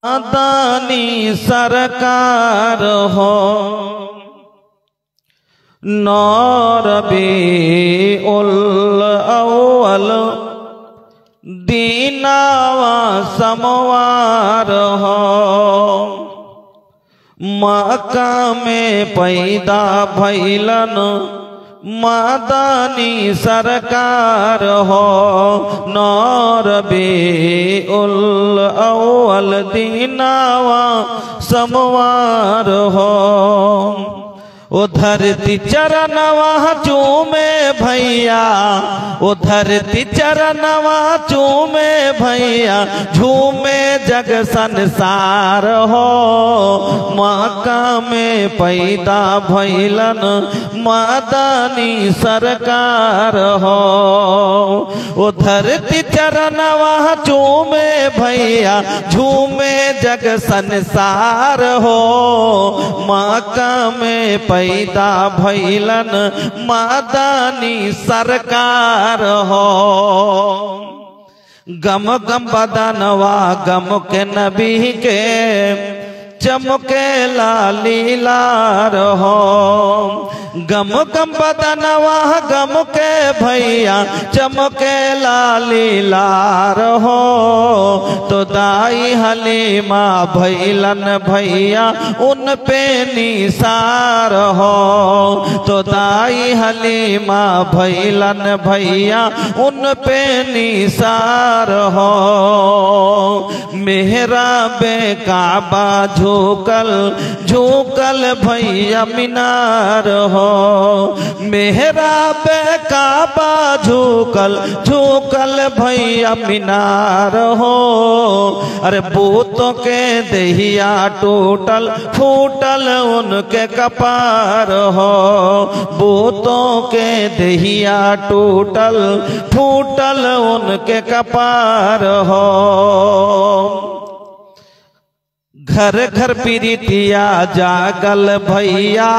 मदानी सरकार हो रबीउल अव्वल दीनावा समवार हो मक्का में पैदा भइलन मदानी सरकार हो रबीउल अव्वल दीनावा समवार हो ओ धरती चरणवा चूमे भैया ओ धरती चरणवा चूमे भैया झूमे जग संसार हो मक्का में पैदा भइलन मदानी सरकार हो ओ धरती चरणवा चूमे भैया झूमे जग संसार हो मक्का में पैदा भइलन मदानी सरकार हो गम गम बदनवा गम के नबी के चमके लालीलार हो गम गम बदनवा गम के भैया चमके लालीलार हो तो दाई हलीमा भैलन भैया उन पे निसार हो तो दाई हलीमा भैलन भैया उन पे निसार हो मेहरा बेकाबा झूकल झूकल भैया मीनार हो मेहरा बेकाबा झूकल झूकल भैया मीनार हो अरे बूतों के दहिया टूटल फूटल उनके कपार हो बूतों के दहिया टूटल फूटल उनके कपार हो घर घर पीरितिया जागल भैया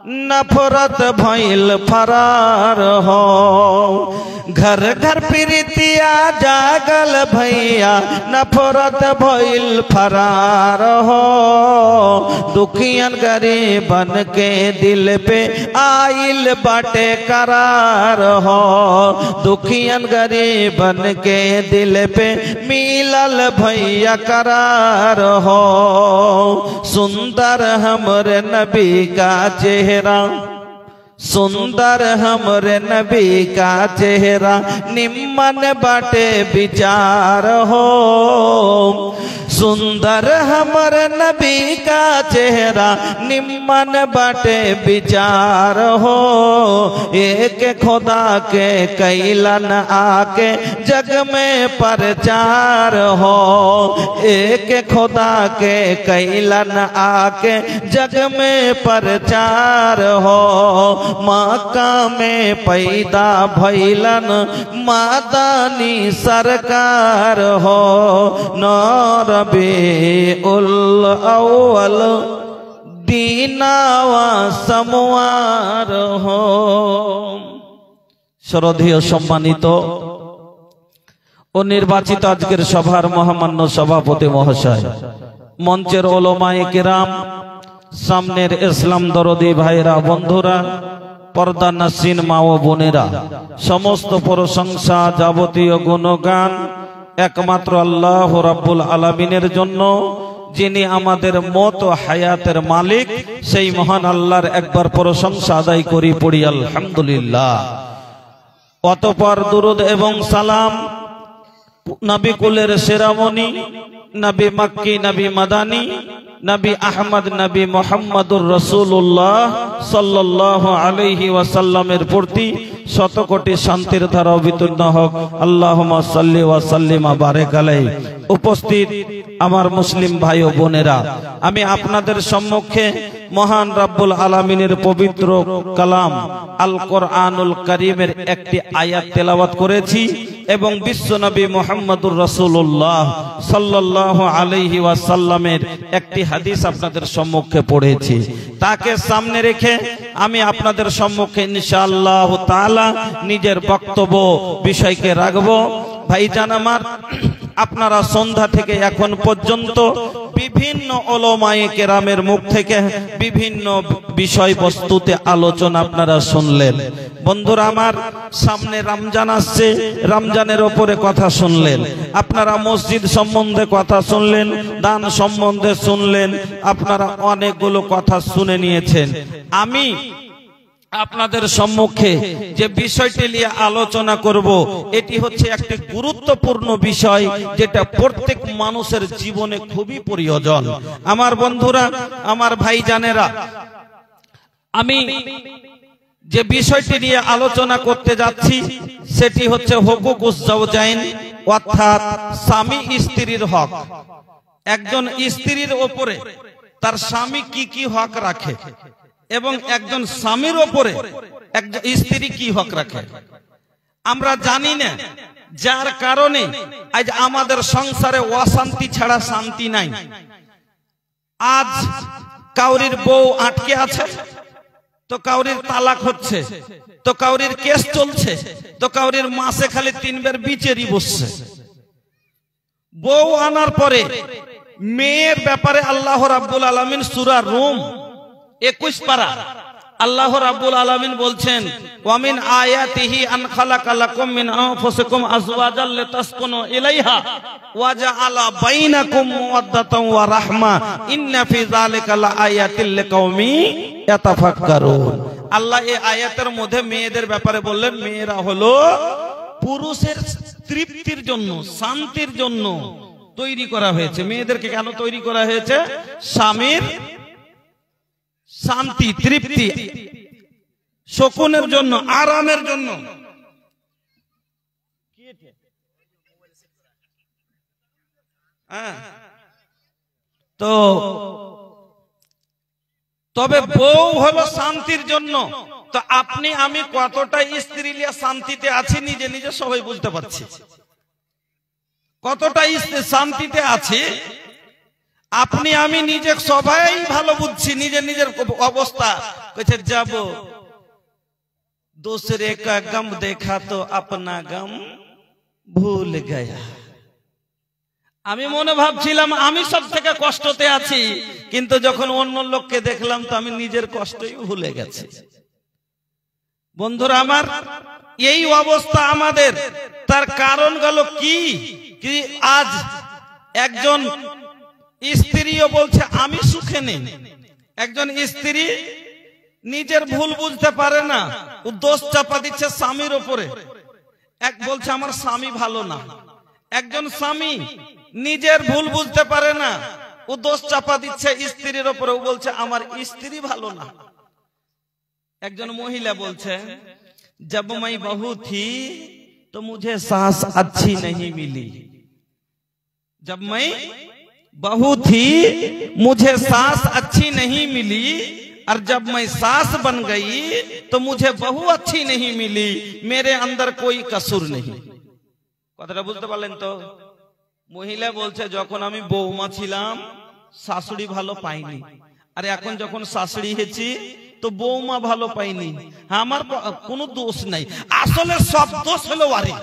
नफरत भइल फरार हो घर घर पीरितिया जागल भैया नफरत भइल फरार हो दुखियन गरीबन के दिल पे आइल बाटे करार हो दुखियन गरीबन के दिल पे मिलल भैया करार हो सुंदर हमरे नबी का चेहरा सुंदर हमरे नबी का चेहरा निम्मन बाटे विचार हो सुंदर हमरे नबी का चेहरा निम्मन बाटे विचार हो एक खुदा के कैलन आके जग में प्रचार हो एक खुदा के कैलन आके जग में प्रचार हो मक्का में पैदा भइलन मदानी सरकार हो रबीउल अव्वल दीनावा समवार हो श्रद्धेय सम्मानित ও নির্বাচিত আজকের সভার মহামান্য সভাপতি মহাশয় মঞ্চের ওলামায়ে কেরাম সামনের ইসলাম দরদি ভাইরা বন্ধুরা पर्दा नसीन मा ओ बोनेरा समस्त प्रशंसा जाबतीय गुणगान एकमात्र अल्लाह रब्बुल आलामीनेर जन्य जिनि आमादेर मौत ओ हायातेर मालिक सेई महान आल्लाहर एकबार प्रशंसा आदाय करी पड़ी आलहामदुलिल्लाह अतःपर दुरूद एवं सालाम नबी कुलेर सेरामणि नबी मक्की नबी मदानी नबी अहमद नबी मुहम्मदुर रसूलुल्लाह सल्लल्लाहु अलैहि वसल्लमेर प्रति शत कोटी शांतिर धारा अवतीर्ण होक अल्लाहुम्मा सल्लि वा सल्लिम बारिक अलैहि उपस्थित आमार मुस्लिम भाई ओ बोनेरा आमी आपनादेर सम्मुखे महान रब्बुल आलामीनेर पवित्र कलाम आल कुरआनुल करीमेर एकटी आयात तेलावत करेছি এবং বিশ্ব নবী মুহাম্মদুর রাসূলুল্লাহ সাল্লাল্লাহু আলাইহি ওয়াসাল্লামের একটি হাদিস আপনাদের সম্মুখে পড়েছি তাকে সামনে রেখে আমি আপনাদের সম্মুখে ইনশাআল্লাহ তাআলা নিজের বক্তব্য বিষয়কে রাখব ভাইজান আমার আপনারা সন্ধ্যা থেকে এখন পর্যন্ত বিভিন্ন উলামায়ে কেরামের মুখ থেকে বিভিন্ন বিষয়বস্তুতে আলোচনা আপনারা শুনলেন। বন্ধুরা আমার, সামনে রমজান আসছে, রমজানের উপরে কথা শুনলেন, আপনারা মসজিদ সম্বন্ধে কথা শুনলেন, দান সম্বন্ধে শুনলেন, আপনারা অনেকগুলো কথা শুনে নিয়েছেন। আমি আপনাদের সম্মুখে যে বিষয়টি নিয়ে আলোচনা করব, এটি হচ্ছে একটি গুরুত্বপূর্ণ বিষয়, যেটা প্রত্যেক মানুষের জীবনে খুবই প্রয়োজন। আমার বন্ধুরা, আমার ভাইজানেরা, আমি যে বিষয়টি নিয়ে আলোচনা করতে যাচ্ছি সেটি হচ্ছে হুকুকুজ জাওজাইন, অর্থাৎ স্বামী স্ত্রীর হক। একজন স্ত্রীর উপরে তার স্বামী কি কি হক রাখে এবং একজন স্বামীর উপরে একজন স্ত্রী কি হক রাখে আমরা জানি না, যার কারণে আজ আমাদের সংসারে অশান্তি ছাড়া শান্তি নাই। আজ কাউরির বউ আটকে আছে, তো কাউরির তালাক হচ্ছে, তো কাউরির কেস চলছে, তো কাউরির মাসে খালি 3 বার বিচারি বসছে। বউ আনার পরে মেয়ের ব্যাপারে আল্লাহ রাব্বুল আলামিন সূরা রুম 21 পারা আল্লাহ রাব্বুল আলামিন বলছেন, ওয়া মিন আয়াতিহি আন খালাকা লাকুম মিন আনফুসিকুম আজওয়াজাল লিতাসকুনু ইলাইহা ওয়া জাআলা বাইনাকুম মাওয়াদ্দাতান ওয়া রাহমা ইন্না ফি যালিকা লাআয়াতিল লিকাওমিন ইয়াতাফাক্কারুন। আল্লাহ এই আয়াতের মধ্যে মেয়েদের ব্যাপারে বললেন, মেয়েরা হলো পুরুষের তৃপ্তির জন্য, শান্তির জন্য তৈরি করা হয়েছে। মেয়েদেরকে কেন তৈরি করা হয়েছে? স্বামীর শান্তি, তৃপ্তি, শকুনের জন্য, আরামের জন্য। তো তবে বউ হলো শান্তির জন্য। তো আপনি আমি কতটা স্ত্রী নিয়ে শান্তিতে আছি নিজে নিজে সবাই বুঝতে পারছি, কতটা শান্তিতে আছি আপনি আমি নিজে সবাই ভালো বুঝছি নিজের নিজের অবস্থা। কইছে যাব दूसरे का गम देखा तो अपना गम भूल गया। আমি মনে ভাবছিলাম আমি সব থেকে কষ্টতে আছি, কিন্তু যখন অন্য লোককে দেখলাম তো আমি নিজের কষ্টই ভুলে গেছি। বন্ধুরা আমার, এই অবস্থা আমাদের, তার কারণ গেল কি? আজ একজন স্ত্রীও বলছে আমি সুখে নেই। একজন স্ত্রী নিজের ভুল বুঝতে পারে না, ও দোষ চাপা দিচ্ছে স্বামীর উপরে। এক বলছে আমার স্বামী ভালো না। একজন স্বামী নিজের ভুল বুঝতে পারে না, ও দোষ চাপা দিচ্ছে স্ত্রীর উপরে, ও বলছে আমার স্ত্রী ভালো না। একজন মহিলা বলছে जब मैं बहू थी तो मुझे सास अच्छी नहीं मिली, जब मैं बहू थी मुझे सास अच्छी नहीं मिली, और जब मैं सास बन गई तो मुझे बहू अच्छी नहीं मिली, मेरे अंदर कोई कसूर नहीं। কথাটা বুঝতে পারলেন তো? মহিলা বলছে যখন আমি বউমা ছিলাম শাশুড়ি ভালো পাইনি, আর এখন যখন শাশুড়ি হয়েছি তো বউমা ভালো পাইনি, আমার কোনো দোষ নাই। আসলে সব দোষ হলো ওরই।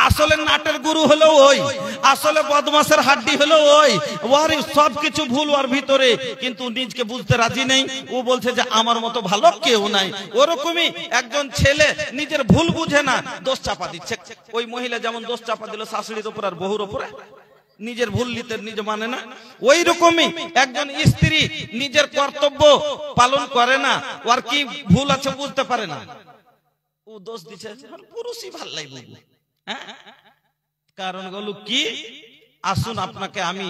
আসলে নাটের গুরু হলো ওই, আসলে বদমাশের হাড্ডি হলো ওই, ওর সবকিছু ভুল ওর ভিতরে, কিন্তু নিজকে বুঝতে রাজি নেই। ও বলছে যে আমার মতো ভালো কেউ নাই। ওরকমই একজন ছেলে নিজের ভুল বুঝে না, দোষ চাপা দিচ্ছে। ওই মহিলা যেমন দোষ চাপা দিল শাশুড়ির উপর আর বহুর উপরে, নিজের ভুল নিতে নিজে মানে না। ওই রকমই একজন স্ত্রী নিজের কর্তব্য পালন করে না, ওর কি ভুল আছে বুঝতে পারে না, ও দোষ দিচ্ছে পুরুষই ভাল লাগবে। কারণগুলো কি? আসুন আপনাকে আমি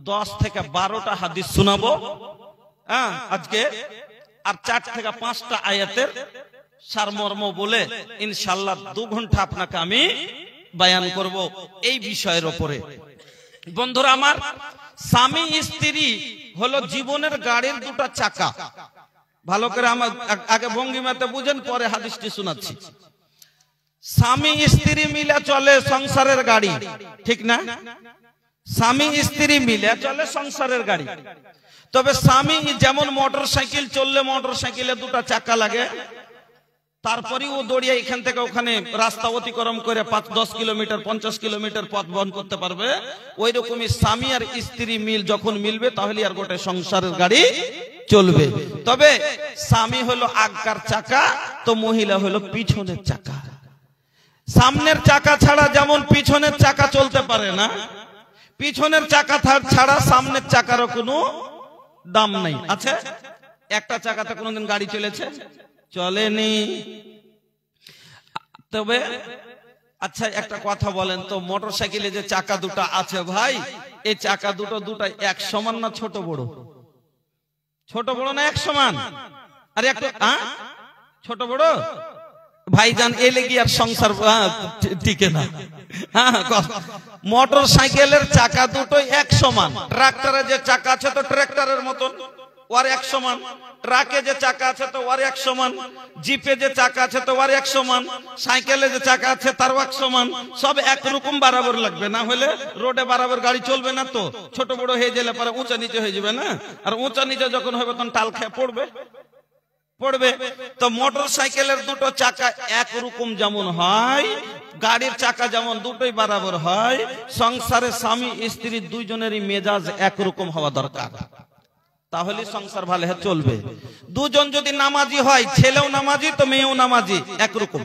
10 থেকে 12টা হাদিস শোনাবো আজকে, আর 4 থেকে 5টা আয়াতের সারমর্ম বলে ইনশাআল্লাহ 2 ঘন্টা আপনাকে আমি বয়ান করব এই বিষয়ের উপরে। বন্ধুরা আমার, স্বামী স্ত্রী হলো জীবনের গাড়ির 2টা চাকা। ভালো করে আমার আগে ভঙ্গিমাতে বুঝেন, পরে হাদিসটি শোনাচ্ছি। স্বামী স্ত্রী মিলে চলে সংসারের গাড়ি, ঠিক না? স্বামী স্ত্রী মিলে চলে সংসারের গাড়ি। তবে স্বামী যেমন মোটর সাইকেল চললে মোটর সাইকেলে 2টা চাকা লাগে, তারপরে ও দৌড়িয়ে এখান থেকে ওখানে রাস্তা অতিক্রম করে 5-10 কিলোমিটার 50 কিলোমিটার পথ বহন করতে পারবে। ওই রকমই স্বামী আর স্ত্রী যখন মিলবে তাহলে আর গোটা সংসারের গাড়ি চলবে। তবে স্বামী হলো আগকার চাকা, তো মহিলা হলো পিছনের চাকা। সামনের চাকা ছাড়া যেমন পিছনের চাকা চলতে পারে না, পিছনের চাকা ছাড়া সামনের চাকারও কোনো দাম নাই। আচ্ছা, একটা চাকাতে কোনোদিন গাড়ি চলেছে? চলেনি। তবে আচ্ছা একটা কথা বলেন তো, মোটরসাইকেলে যে চাকা দুটো আছে ভাই, এই চাকা দুটো এক সমান না ছোট বড়? ছোট বড় না এক সমান? আরে একটু ছোট বড় ভাইজান, এলে কি আর সংসার টিকে না। মোটর সাইকেলের চাকা দুটো এক সমান। ট্রাক্টরের যে চাকা আছে তো ট্রাক্টরের মতন ওর এক সমান, ট্রাকে যে চাকা আছে তো ওর এক সমান, জিপে যে চাকা আছে তো ওর এক সমান, সাইকেলে যে চাকা আছে তারও এক সমান। সব একরকম বরাবর লাগবে, না হলে রোডে বরাবর গাড়ি চলবে না। তো ছোট বড় হয়ে গেলে পরে উঁচা নিচে হয়ে যাবে না, আর উঁচা নিচে যখন হবে তখন টাল খেয়ে পড়বে। তো মোটর সাইকেলের দুটো চাকা একরকম যেমন হয়, গাড়ির চাকা যেমন দুটোই বরাবর হয়, সংসারে স্বামী স্ত্রী দুইজনেরই মেজাজ একরকম হওয়া দরকার, তাহলে সংসার ভালো চলবে। দুজন যদি নামাজি হয়, ছেলেও নামাজি তো মেয়েও নামাজি একরকম,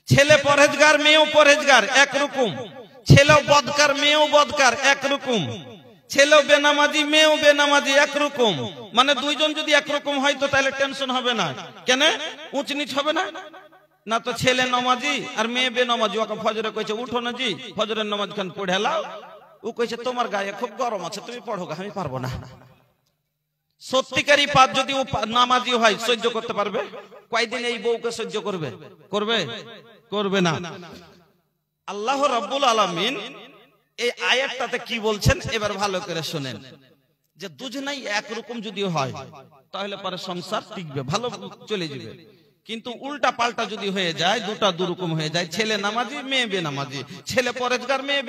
ছেলে পরহেজগার মেয়েও পরহেজগার একরকম, ছেলেও বদকার মেয়েও বদকার একরকম, ছেলেও বেনামাজি মেয়েও বেনামাজি একরকম। মানে দুইজন যদি একরকম হয় তো তাহলে টেনশন হবে না। কেন? উঁচ নিচ হবে না। না তো ছেলে নামাজি আর মেয়ে বেনামাজি, ওকে ফজরে কইছে উঠো না জি, ফজরের নামাজ খান পড়ে লাও। ও কইছে তোমার গায়ে খুব গরম আছে, তুমি পড়ো, আমি পারবো না। সত্যিকারী পাপ যদি ও নামাজি হয় সহ্য করতে পারবে? কয়দিন এই বউকে সহ্য করবে? করবে না। আল্লাহ রাব্বুল আলামিন এই আয়াতটাতে কি বলছেন এবার ভালো করে শুনেন, যে দুজনেই একরকম যদি হয় তাহলে পরে সংসার টিকবে, ভালো চলে যাবে। কিন্তু উল্টা পাল্টা যদি হয়ে যায়, দুটা দুরকম হয়ে যায়, ছেলে নামাজি মেয়ে বেনামাজি, ছেলে পরেজগার মেয়ে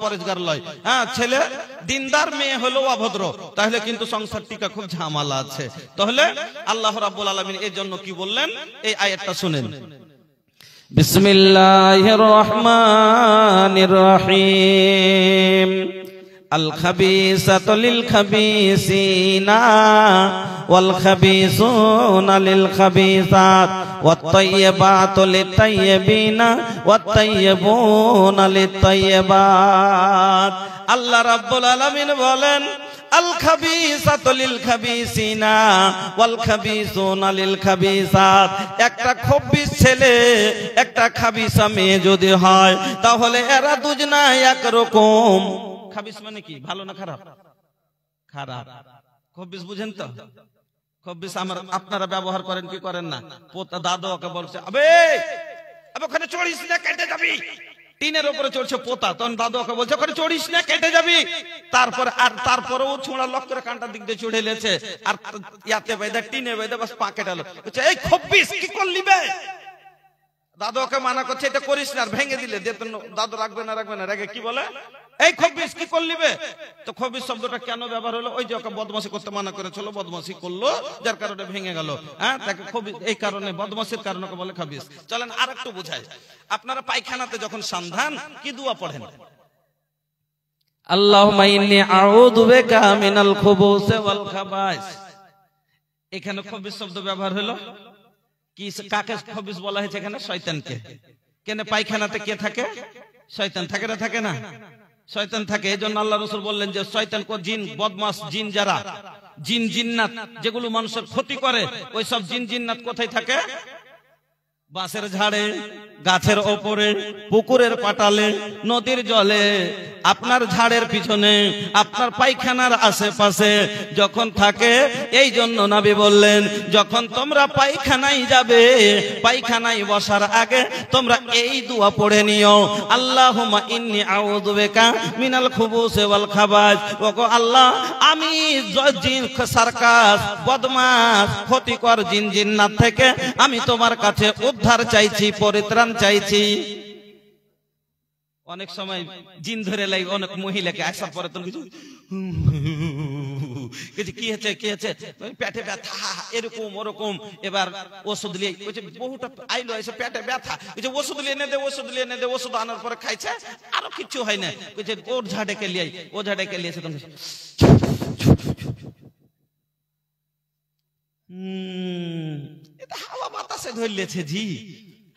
পরেজগার লয়, ছেলে দিনদার মেয়ে হলো অভদ্র, তাহলে কিন্তু সংসার টিকা খুব ঝামেলা আছে। তাহলে আল্লাহ রাব্বুল আলামিন এর জন্য কি বললেন এই আয়াতটা শুনেন। বিসমিল্লাহির রহমানির রহিম। আল খাবিসাতু লিল খাবিসিনা ওয়াল খাবিসুনা লিল খাবিসাত ওয়াত তাইয়্যিবাতু লিত তাইয়্যিবিনা ওয়াত তাইয়্যিবুনা লিত তাইয়্যিবাত। আল্লাহ রাব্বুল আলামিন বলেন, আল খাবিসাতু লিল খাবিসিনা ওয়াল খাবিসুনা লিল খাবিসাত। একটা খবিস ছেলে একটা খাবিসা মেয়ে যদি হয় তাহলে এরা দুজনাই একরকম। খাবিস মানে কি, ভালো না খারাপ? খারাপ। খবিস বুঝেন তো? খবিস আপনারা ব্যবহার করেন কি করেন না? পোতা দাদু ওকে বলছে, আবে ওখানে চড়িস না কেটে যাবি। টিনের উপরে চড়ছে পোতা, তখন দাদু ওকে বলছে ওখানে চড়িস না কেটে যাবি। তারপরে ও ছোঁড়া লক করে কাঁটার দিক দিয়ে চড়ে লেছে, আর ইয়াতে বেঁধে টিনে বেঁধে বাস পা কেটালো। বলছে এই খবিস কি করলি বে? দাদু ওকে মানা করছে এটা করিস না, আর ভেঙে দিলে দাদু রাখবে না রেগে কি বলে, এই খবিস কি করলি বে? তো খবিস শব্দটা কেন ব্যবহার হলো? ওই যে ওকে বদমাশি করতে মানা করেছিল, বদমাশি করলো যার কারণে ভেঙে গেল। তাকে খবিস, এই কারণে বদমাশির কারণে বলে খবিস। চলেন আর একটু বুঝাই। আপনারা পায়খানাতে যখন সন্ধান কি দোয়া পড়েন? আল্লাহুম্মা ইন্নী আউযু বিকা মিনাল খুবুসি ওয়াল খাবাইস। এখানে খবিস শব্দ ব্যবহার হলো কি? কাকে খবিস বলা হয়েছে এখানে? শয়তানকে। কেন? পায়খানাতে কে থাকে? শয়তান থাকে না? থাকে না? শয়তান থাকে। এই জন্য আল্লাহ রাসূল বললেন যে শয়তান কো জিন, বদমাস জিন যারা, জিন জিন্নাত যেগুলো মানুষের ক্ষতি করে, ওই সব জিন জিন্নাত কোথায় থাকে? বাঁশের ঝাড়ে, গাছের ওপরে, পুকুরের পাটালে, নদীর জলে, আপনার ঝাড়ের পিছনে, আপনার পায়খানার আশেপাশে যখন থাকে। এই জন্য নবী বললেন যখন তোমরা পায়খানায় যাবে, পায়খানায় বসার আগে তোমরা এই দোয়া পড়ে নিও, আল্লাহুম্মা ইন্নী আউযু বিকা মিনাল খুবুসি ওয়াল খাবাইস। ওগো আল্লাহ, আমি জিন সার্কাস, বদমাস, ক্ষতিকর জিন জিন্নাত থেকে আমি তোমার কাছে উদ্ধার চাইছি, পরিত্রাণ চাইছি। অনেক সময় জিন ধরে লাই অনেক মহিলাকে আসার পরে তো কিছু কি হচ্ছে কি হচ্ছে পেটে ব্যথা এরকম ওরকম, এবার ওষুধ নিয়ে বহুটা আইলো এসে পেটে ব্যথা, ওষুধ নিয়ে এনে দে ওষুধ নিয়ে এনে দে, ওষুধ আনার পরে খাইছে আরো কিছু হয় না, ওর ঝাড়েকে লিয়ে ও ঝাড়েকে লিয়েছে এটা হাওয়া বাতাসে ধরলেছে জি,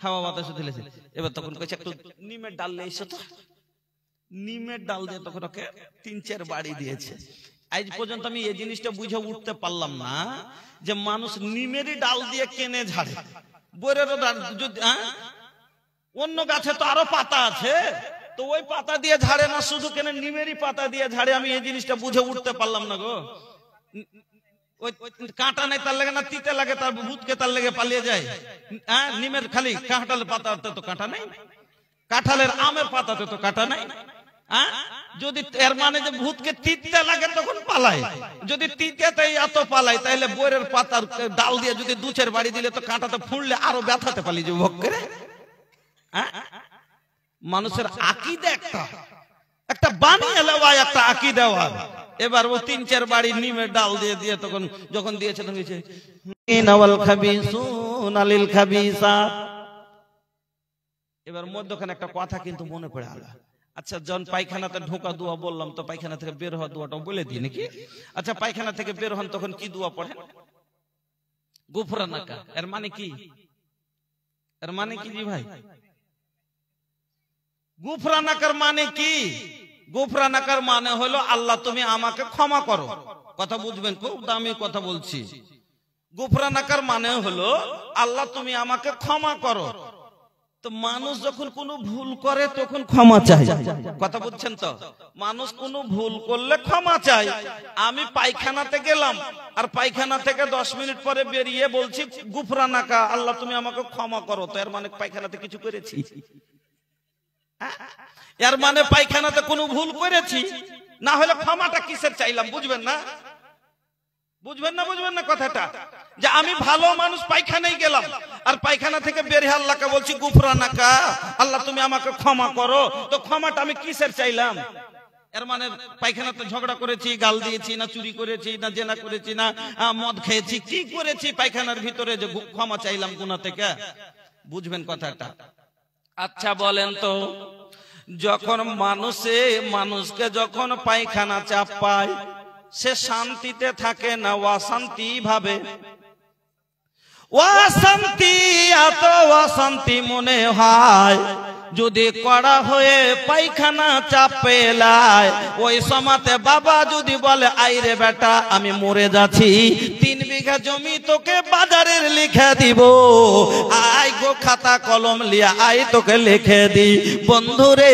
হাওয়া বাতাসে ধরলেছে। এবার তখন কইছে একটু নিমের ডাল নিয়ে এসো তো, নিমের ডাল দিয়ে তখন ওকে 3-4 বাড়ি দিয়েছে। আজ পর্যন্ত আমি এই জিনিসটা বুঝে উঠতে পারলাম না যে মানুষ নিমেরই ডাল দিয়ে কেনে ঝাড়ে, বইরেরও যদি অন্য গাছে তো আরো পাতা আছে, তো ওই পাতা দিয়ে ঝাড়ে না, শুধু কেন নিমেরই পাতা দিয়ে ঝাড়ে, আমি এই জিনিসটা বুঝে উঠতে পারলাম না গো। ওই কাঁটা নাই তার লাগে না তিতে লাগে, তার ভূতকে তার লেগে পালিয়ে যায়। নিমের খালি কাঁঠালের পাতাতে তো কাঁটা নাই, কাঁঠালের আমের পাতাতে তো কাঁটা নাই। যদি এর মানে যে ভূতকে তিতে লাগে তখন পালায়, যদি তিতেতেই এত পালায় তাহলে বইয়ের পাতার ডাল দিয়ে যদি 2-4 বাড়ি দিলে তো কাঁটাতে ফুঁড়লে আরো ব্যথাতে পালিয়ে যাবে ভোগ করে। মানুষের আকীদা একটা বানিয়ে নেওয়া, একটা আকীদা। এবার ও 3-4 বাড়ি নিমের ডাল দিয়ে দিয়ে তখন যখন দিয়েছে তখন দিয়েছে ইনাওয়াল খাবিসুনা লিল খাবিসাত। এবার মধ্যখানে একটা কথা কিন্তু মনে পড়ে আলা, আচ্ছা যখন পায়খানাতে ঢোকা দোয়া বললাম তো পায়খানা থেকে বের হওয়া দোয়াটাও বলে দিই নাকি? আচ্ছা পায়খানা থেকে বের হন তখন কি দোয়া পড়েন? গুফরানাকা। এর মানে কি? এর মানে কি জি ভাই? গুফরানাকার মানে কি? গুফরানাকার মানে হলো আল্লাহ তুমি আমাকে ক্ষমা করো। কথা বুঝবেন, খুব দামি কথা বলছি। গুফরানাকার মানে হলো আল্লাহ তুমি আমাকে ক্ষমা করো। তো মানুষ যখন কোনো ভুল করে তখন ক্ষমা চায়, কথা বুঝছেন তো? মানুষ কোনো ভুল করলে ক্ষমা চায়। আমি পায়খানাতে গেলাম আর পায়খানা থেকে 10 মিনিট পরে বেরিয়ে বলছি গুফরানাকা, আল্লাহ তুমি আমাকে ক্ষমা করো, তো এর মানে পায়খানাতে কিছু করেছি? এর মানে পায়খানাতে কোনো ভুল করেছি, না হলে ক্ষমাটা কিসের চাইলাম? বুঝবেন না? বুঝবেন না? বুঝবেন না কথাটা? যে আমি ভালো মানুষ পায়খানায় গেলাম আর পায়খানা থেকে বেরিয়ে আল্লাহকে বলছি গুফরানাকা, আল্লাহ তুমি আমাকে ক্ষমা করো, তো ক্ষমাটা আমি কিসের চাইলাম? এর মানে পায়খানাতে ঝগড়া করেছি, গাল দিয়েছি, না চুরি করেছি, না জেনা করেছি, না মদ খেয়েছি, কি করেছি পায়খানার ভিতরে যে ক্ষমা চাইলাম গুনাহ থেকে? বুঝবেন কথাটা? আচ্ছা বলেন তো, যখন মানুষকে যখন পায়খানা চাপ পায় সে শান্তিতে থাকে না অশান্তি ভাবে? অশান্তি, এত অশান্তি মনে হয় যদি কড়া হয়ে পায়খানা চাপ পেলায়। ওই সময়তে বাবা যদি বলে আইরে বেটা আমি মরে যাচ্ছি, 3 বিঘা জমি তোকে বাজারের লিখে দিব, আই গো খাতা কলম লিয়া আই তোকে লিখে দি। বন্ধুরে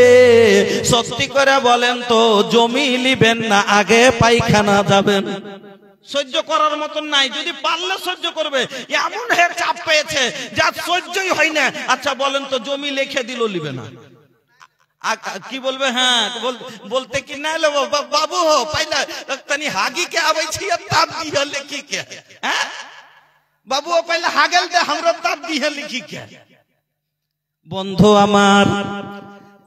সত্যি করে বলেন তো, জমি লিবেন না আগে পায়খানা যাবেন? সহ্য করার মতন নাই, যদি পারলে সহ্য করবে, এমন হয়ে চাপ পেয়েছে যা সহ্যই হয় না। আচ্ছা বলেন তো, জমি লিখে দিল লিবে না? কি বলবে? হ্যাঁ বলতে কি না বাবু হো পাইলা তনি হাগি के आवे छी तब दिया लिखी के, हैं बाबू पहले हागल दे हमरा तब दिया लिखी के। বন্ধু আমার,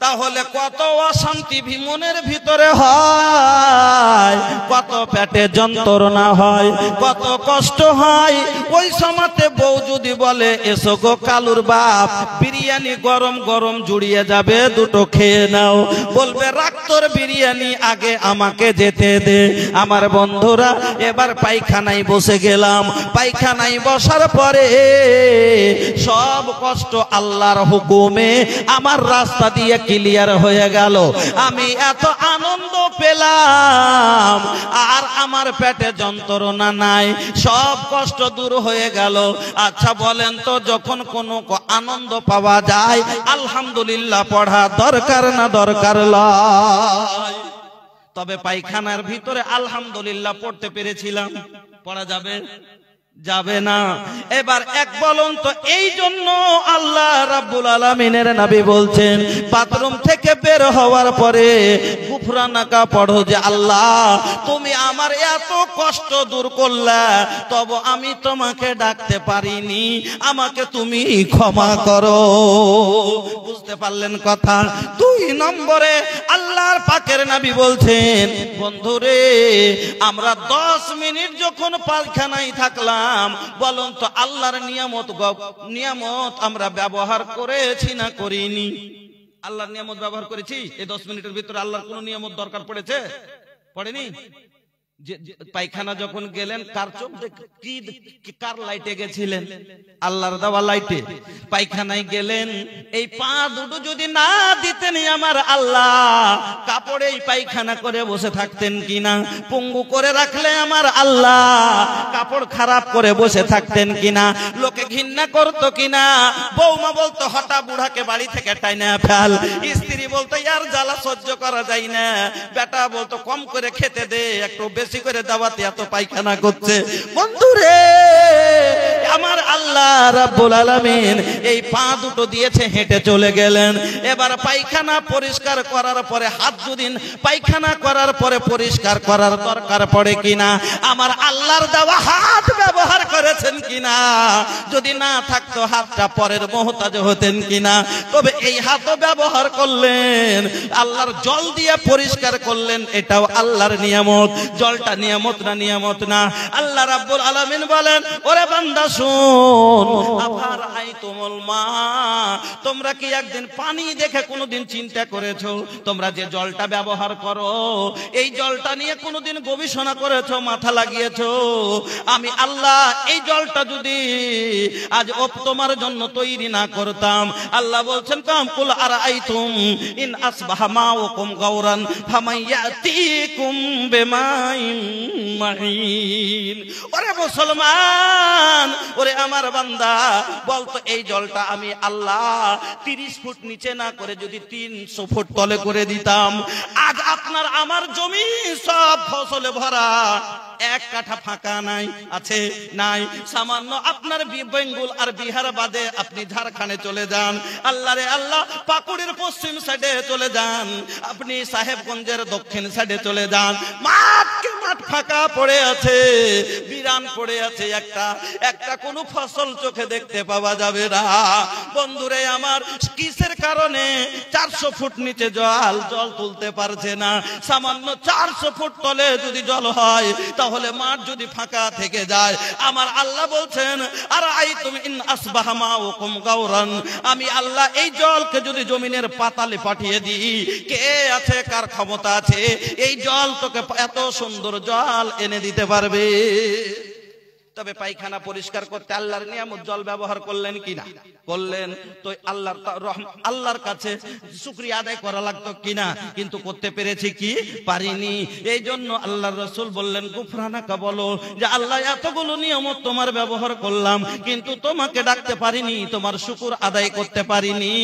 তাহলে কত অশান্তি মনের ভিতরে হয়, কত পেটে যন্ত্রণা হয়, কত কষ্ট হয়। ওই সময়তে বউ যদি বলে এসো গো কালুর বাপ, বিরিয়ানি গরম গরম জুড়িয়ে যাবে, দুটো খেয়ে নাও, বলবে রাখ তোর বিরিয়ানি, আগে আমাকে যেতে দে। আমার বন্ধুরা, এবার পায়খানায় বসে গেলাম, পায়খানায় বসার পরে সব কষ্ট আল্লাহর হুকুমে আমার রাস্তা দিয়ে ক্লিয়ার হয়ে গেল। আমি এত আনন্দ পেলাম, আর আমার পেটে যন্ত্রণা নাই, সব কষ্ট দূর হয়ে গেল। আচ্ছা বলেন তো, যখন কোনো আনন্দ পাওয়া যায় আলহামদুলিল্লাহ পড়া দরকার না দরকার নয়? তবে পায়খানার ভিতরে আলহামদুলিল্লাহ পড়তে পেরেছিলাম, পড়া যাবে? যাবে না। এবার এক বলুন তো, এই জন্য আল্লাহ রাব্বুল আলামিনের নবী বলছেন বাথরুম থেকে বের হওয়ার পরে গুফরানাকা পড়ো যে আল্লাহ তুমি আমার এত কষ্ট দূর করলে, তবে আমি তোমাকে ডাকতে পারিনি, আমাকে তুমি ক্ষমা করো। বুঝতে পারলেন কথা? 2 নম্বরে আল্লাহর পাকের নবী বলছেন, বন্ধুরে আমরা 10 মিনিট যখন পায়খানায় থাকলাম, বলুন তো আল্লাহর নিয়ামত আমরা ব্যবহার করেছি না করিনি? আল্লাহর নিয়ামত ব্যবহার করেছি? এই 10 মিনিটের ভিতরে আল্লাহর কোন নিয়ামত দরকার পড়েছে? পড়েনি। পায়খানা যখন গেলেন কার চোখ কার লাইটে গেছিলেন? আল্লাহর দেওয়া লাইটে। পায়খানায় গেলেন, এই পা দুটো যদি না দিতেন আমার আল্লাহ, কাপড়ে পায়খানা করে বসে থাকতেন কিনা? পঙ্গু করে রাখলে আমার আল্লাহ কাপড় খারাপ করে বসে থাকতেন কিনা? লোকে ঘৃণা করতো কিনা? বৌমা বলতো হঠাৎ বুড়াকে বাড়ি থেকে টাইনা ফেল, স্ত্রী বলতো ইয়ার জ্বালা সহ্য করা যায় না, বেটা বলতো কম করে খেতে দে, একটু বেশি করে দাওয়াতে এত পায়খানা করছে। বন্ধুরে আমার আল্লাহ রাব্বুল আলামিন এই পা দুটো দিয়েছে, হেঁটে চলে গেলেন। এবার পায়খানা পরিষ্কার করার পরে হাত দুদিন পায়খানা করার পরে পরিষ্কার করার দরকার পড়ে কিনা? আমার আল্লাহর দেওয়া হাত ব্যবহার করেছেন কিনা? যদি না থাকতো হাতটা পরের মুহতাজ হতেন কিনা? তবে এই হাতও ব্যবহার করলেন, আল্লাহর জল দিয়ে পরিষ্কার করলেন, এটাও আল্লাহর নিয়ামত। জলটা নিয়ামত না? নিয়ামত না? আল্লাহ রাব্বুল আলামিন বলেন, ওরে বান্দা শুন, আবার আইতুমুল মা, তোমরা কি একদিন পানি দেখে কোনোদিন চিন্তা করেছো? তোমরা যে জলটা ব্যবহার করো, এই জলটা নিয়ে কোনোদিন গবেষণা করেছো, মাথা লাগিয়েছো? আমি আল্লাহ এই জলটা যদি আজ তোমার জন্য তৈরি না করতাম, আল্লাহ বলছেন কাম কুল আরাইতুম ইন আসবাহা মাউকুম গাওরান ফামাইয়াতিকুম বিমাইন মাহিন। ওরে মুসলমান, ওরে আমার বান্দা, বলতো এই জলটা আমি আল্লাহ 30 ফুট নিচে না করে যদি 300 ফুট তলে করে দিতাম, আজ আপনার আমার জমি সব ফসলে ভরা, 1 কাঠা ফাঁকা নাই, আছে? নাই। সামান্য আপনার বেঙ্গল আর বিহার বাদে আপনি ঝাড়খণ্ডে চলে যান, আল্লাহ রে আল্লাহ, পাকুড়ের পশ্চিম সাইডে চলে যান, আপনি সাহেবগঞ্জের দক্ষিণ সাইডে চলে যান, মাঠকে মাঠ ফাঁকা পড়ে আছে, বিরান পড়ে আছে, একটা কোনো ফসল চোখে দেখতে পাওয়া যাবে না। বন্ধুরে আমার, কিসের কারণে? 400 ফুট নিচে জল তুলতে পারছে না। সামান্য 400 ফুট তলে যদি জল হয়, তাহলে মাঠ যদি ফাঁকা থেকে যায়, আমার আল্লাহ বলছেন আর আইতুম ইন আসবাহা মাউকুম গাওরান, আমি আল্লাহ এই জলকে যদি জমিনের পাতালে পাঠিয়ে দিই, কে আছে, কার ক্ষমতা আছে এই জল তোকে এত সুন্দর জল এনে দিতে পারবে? তবে পায়খানা পরিষ্কার করতে আল্লাহর নিয়ামত জল ব্যবহার করলেন কিনা? করলেন। তো আল্লাহর কাছে শুকরিয়া আদায় করা লাগতো কিনা? কিন্তু করতে পেরেছি কি? পারিনি। এই জন্য আল্লাহর রাসূল বললেন, গুফরানাকা, বলো যে আল্লাহ এতগুলো নিয়ামত তোমার ব্যবহার করলাম, কিন্তু তোমাকে ডাকতে পারিনি, তোমার শুকর আদায় করতে পারিনি।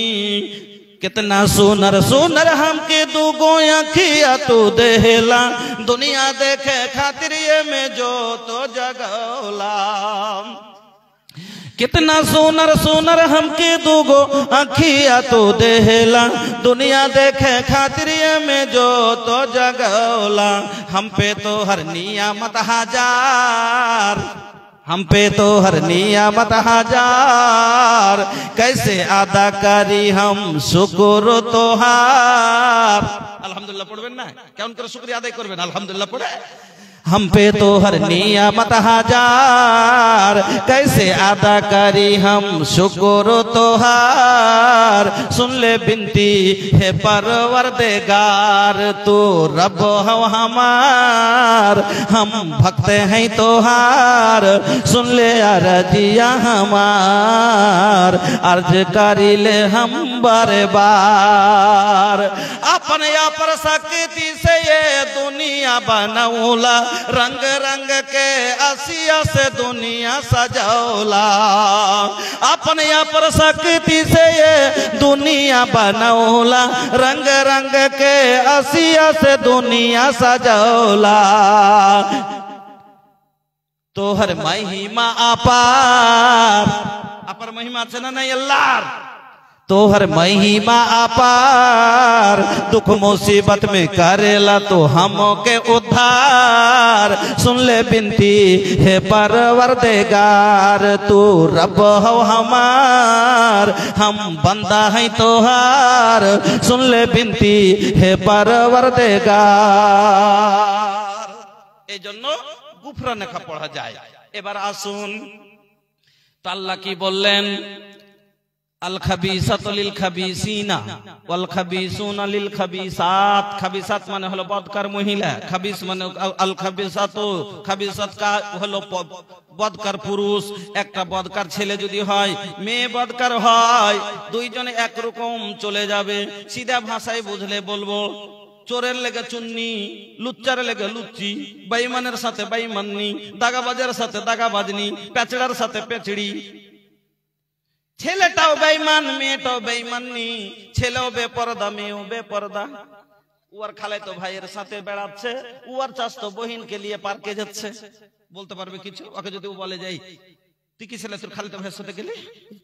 कितना सुनर सुनर हमके दूगो अखिया तू देहला, दुनिया देखे खातिर ये में जो तो जगौला। कितना सुनर सुनर हमके दूगो अखिया तू देहला, दुनिया देखे खातिर ये में जो तो जगौला। हम पे तो हर नियामत हजार, हम पे तो हर नियामत हजार, कैसे अदा करी हम शुक्र तोहार। अल्हम्दुलिल्लाह पढ़বেন না? কেমন করে শুকরিয়া আদায় করবেন? আলহামদুলিল্লাহ পড়ে। हम पे तो हर नियामत हजार, कैसे अदा करी हम शुक्र तोहार। सुन ले बिनती है परवरदिगार, तू रब हो हमार, हम भक्त हैं तोहार। सुन ले अर्जिया हमार, अर्ज करी ले हम बारे बार। अपने पर शक्ति से ये दुनिया बनौला, रंग रंग के असिया से दुनिया सजौला। अपने पर शक्ति से ये दुनिया बनौला, रंग रंग के असिया से दुनिया सजौला। तो हर महिमा अपार, अपर महिमा আছে না নাই আল্লাহর? तोहर महिमा अपार, दुख मुसीबत में करेला तो हमों के उद्धार। सुन ले बिनती है परवरदिगार, तू रब हो हमार, हम बंदा हैं तोहार। सुन ले बिनती है परवरदिगार। এই জন্য গুফরানে খা পড়া যায়। এবার আসুন তো আল্লাহ কি বললেন, আল খাবিসাতু লিল খাবিসিনা ওয়াল খাবিসুনা লিল খাবিসাত। খাবিসাত মানে হলো বদকার মহিলা, খাবিস মানে আল খাবিসাতু, খাবিসাত কা হলো বদকার পুরুষ। একটা বদকার ছেলে যদি হয়, মেয়ে বদকার হয়, দুইজনে একরকম চলে যাবে। সিধা ভাষায় বুঝলে বলবো, চোরের লেগে চুন্নি, লুচ্চার লেগে লুচ্চি, বেঈমানের সাথে বেঈমাননি, দাগাবাজের সাথে দাগাবাজনি, পেচড়ার সাথে পেচড়ি। ছেলেটাও বেঈমান, মেয়েটাও বেঈমাননি, ছেলেও বেপরদা, মেয়েও বেপরদা। উয়ার খালাতো ভাইয়ের সাথে বেড়াচ্ছে, উয়ার চাচতো বহিনকে নিয়ে পার্কে যাচ্ছে। বলতে পারবে কিছু? ওকে যদি ও বলে যাই তুই কি ছেলে তোর খালাতো ভাইয়ের সাথে গেলি,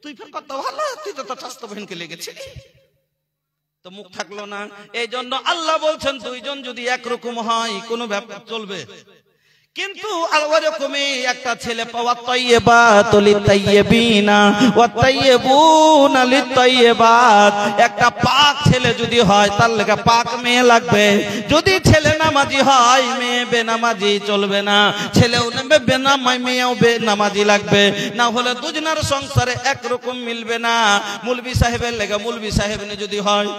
তুই ফের কত ভালো, তুই তো তোর চাচতো বহিনকে নিয়ে গেছিলি, তো মুখ থাকলো না। এই জন্য আল্লাহ বলছেন দুইজন যদি একরকম হয় কোনো ব্যাপার চলবে, কিন্তু ওরকমই একটা ছেলে পাওয়া, তাইয়্যিবাত লিতাইয়্যিবিনা ওয়া তাইয়্যিবুনা লিতাইয়্যিবাত। একটা পাক ছেলে যদি হয় তার লাগা পাক মেয়ে লাগবে। যদি ছেলে নামাজি হয়, মেয়ে বেনামাজি চলবে না। ছেলেও নেবে বেনামাজি, মেয়েও বেনামাজি লাগবে, না হলে দুজনের সংসারে একরকম মিলবে না। মুলবি সাহেবের লাগা মুলবি সাহেব যদি হয়,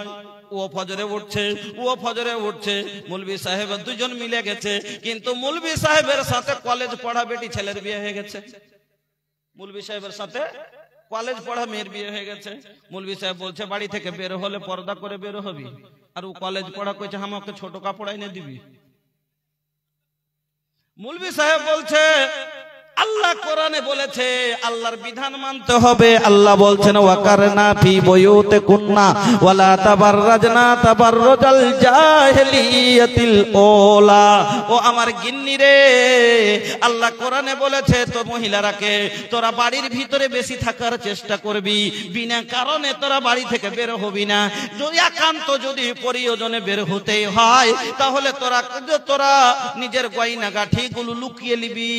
ও ফজরে উঠছে, ও ফজরে উঠছে, মুলবি সাহেব দুজন মিলে গেছে, কিন্তু মুলবি সাহেবের সাথে কলেজ পড়া বেটি ছেলের বিয়ে হয়ে গেছে। মুলবি সাহেবের সাথে কলেজ পড়া মেয়ের বিয়ে হয়ে গেছে। মুলবি সাহেব বলছে বাড়ি থেকে বের হলে পর্দা করে বের হবি, আর ও কলেজ পড়া কইছে আমাকে ছোট কাপড় এনে দিবি। মুলবি সাহেব বলছে আল্লাহ কোরআনে বলেছে আল্লাহর বিধান মানতে হবে। আল্লাহ বলছেন ওয়াকারনা ফি বুয়ুতিকুন্না ওয়ালা তাবাররাজনা তাবাররুজাল জাহিলিয়াতিল ওলা। ও আমার গিন্নি রে, আল্লাহ কোরআনে বলেছে তো মহিলারাকে তোরা বাড়ির ভিতরে বেশি থাকার চেষ্টা করবি, বিনা কারণে তোরা বাড়ি থেকে বের হবি না। যদি একান্ত যদি প্রয়োজনে বের হতে হয় তাহলে তোরা নিজের গয়না গাঠিগুলো লুকিয়ে নিবি,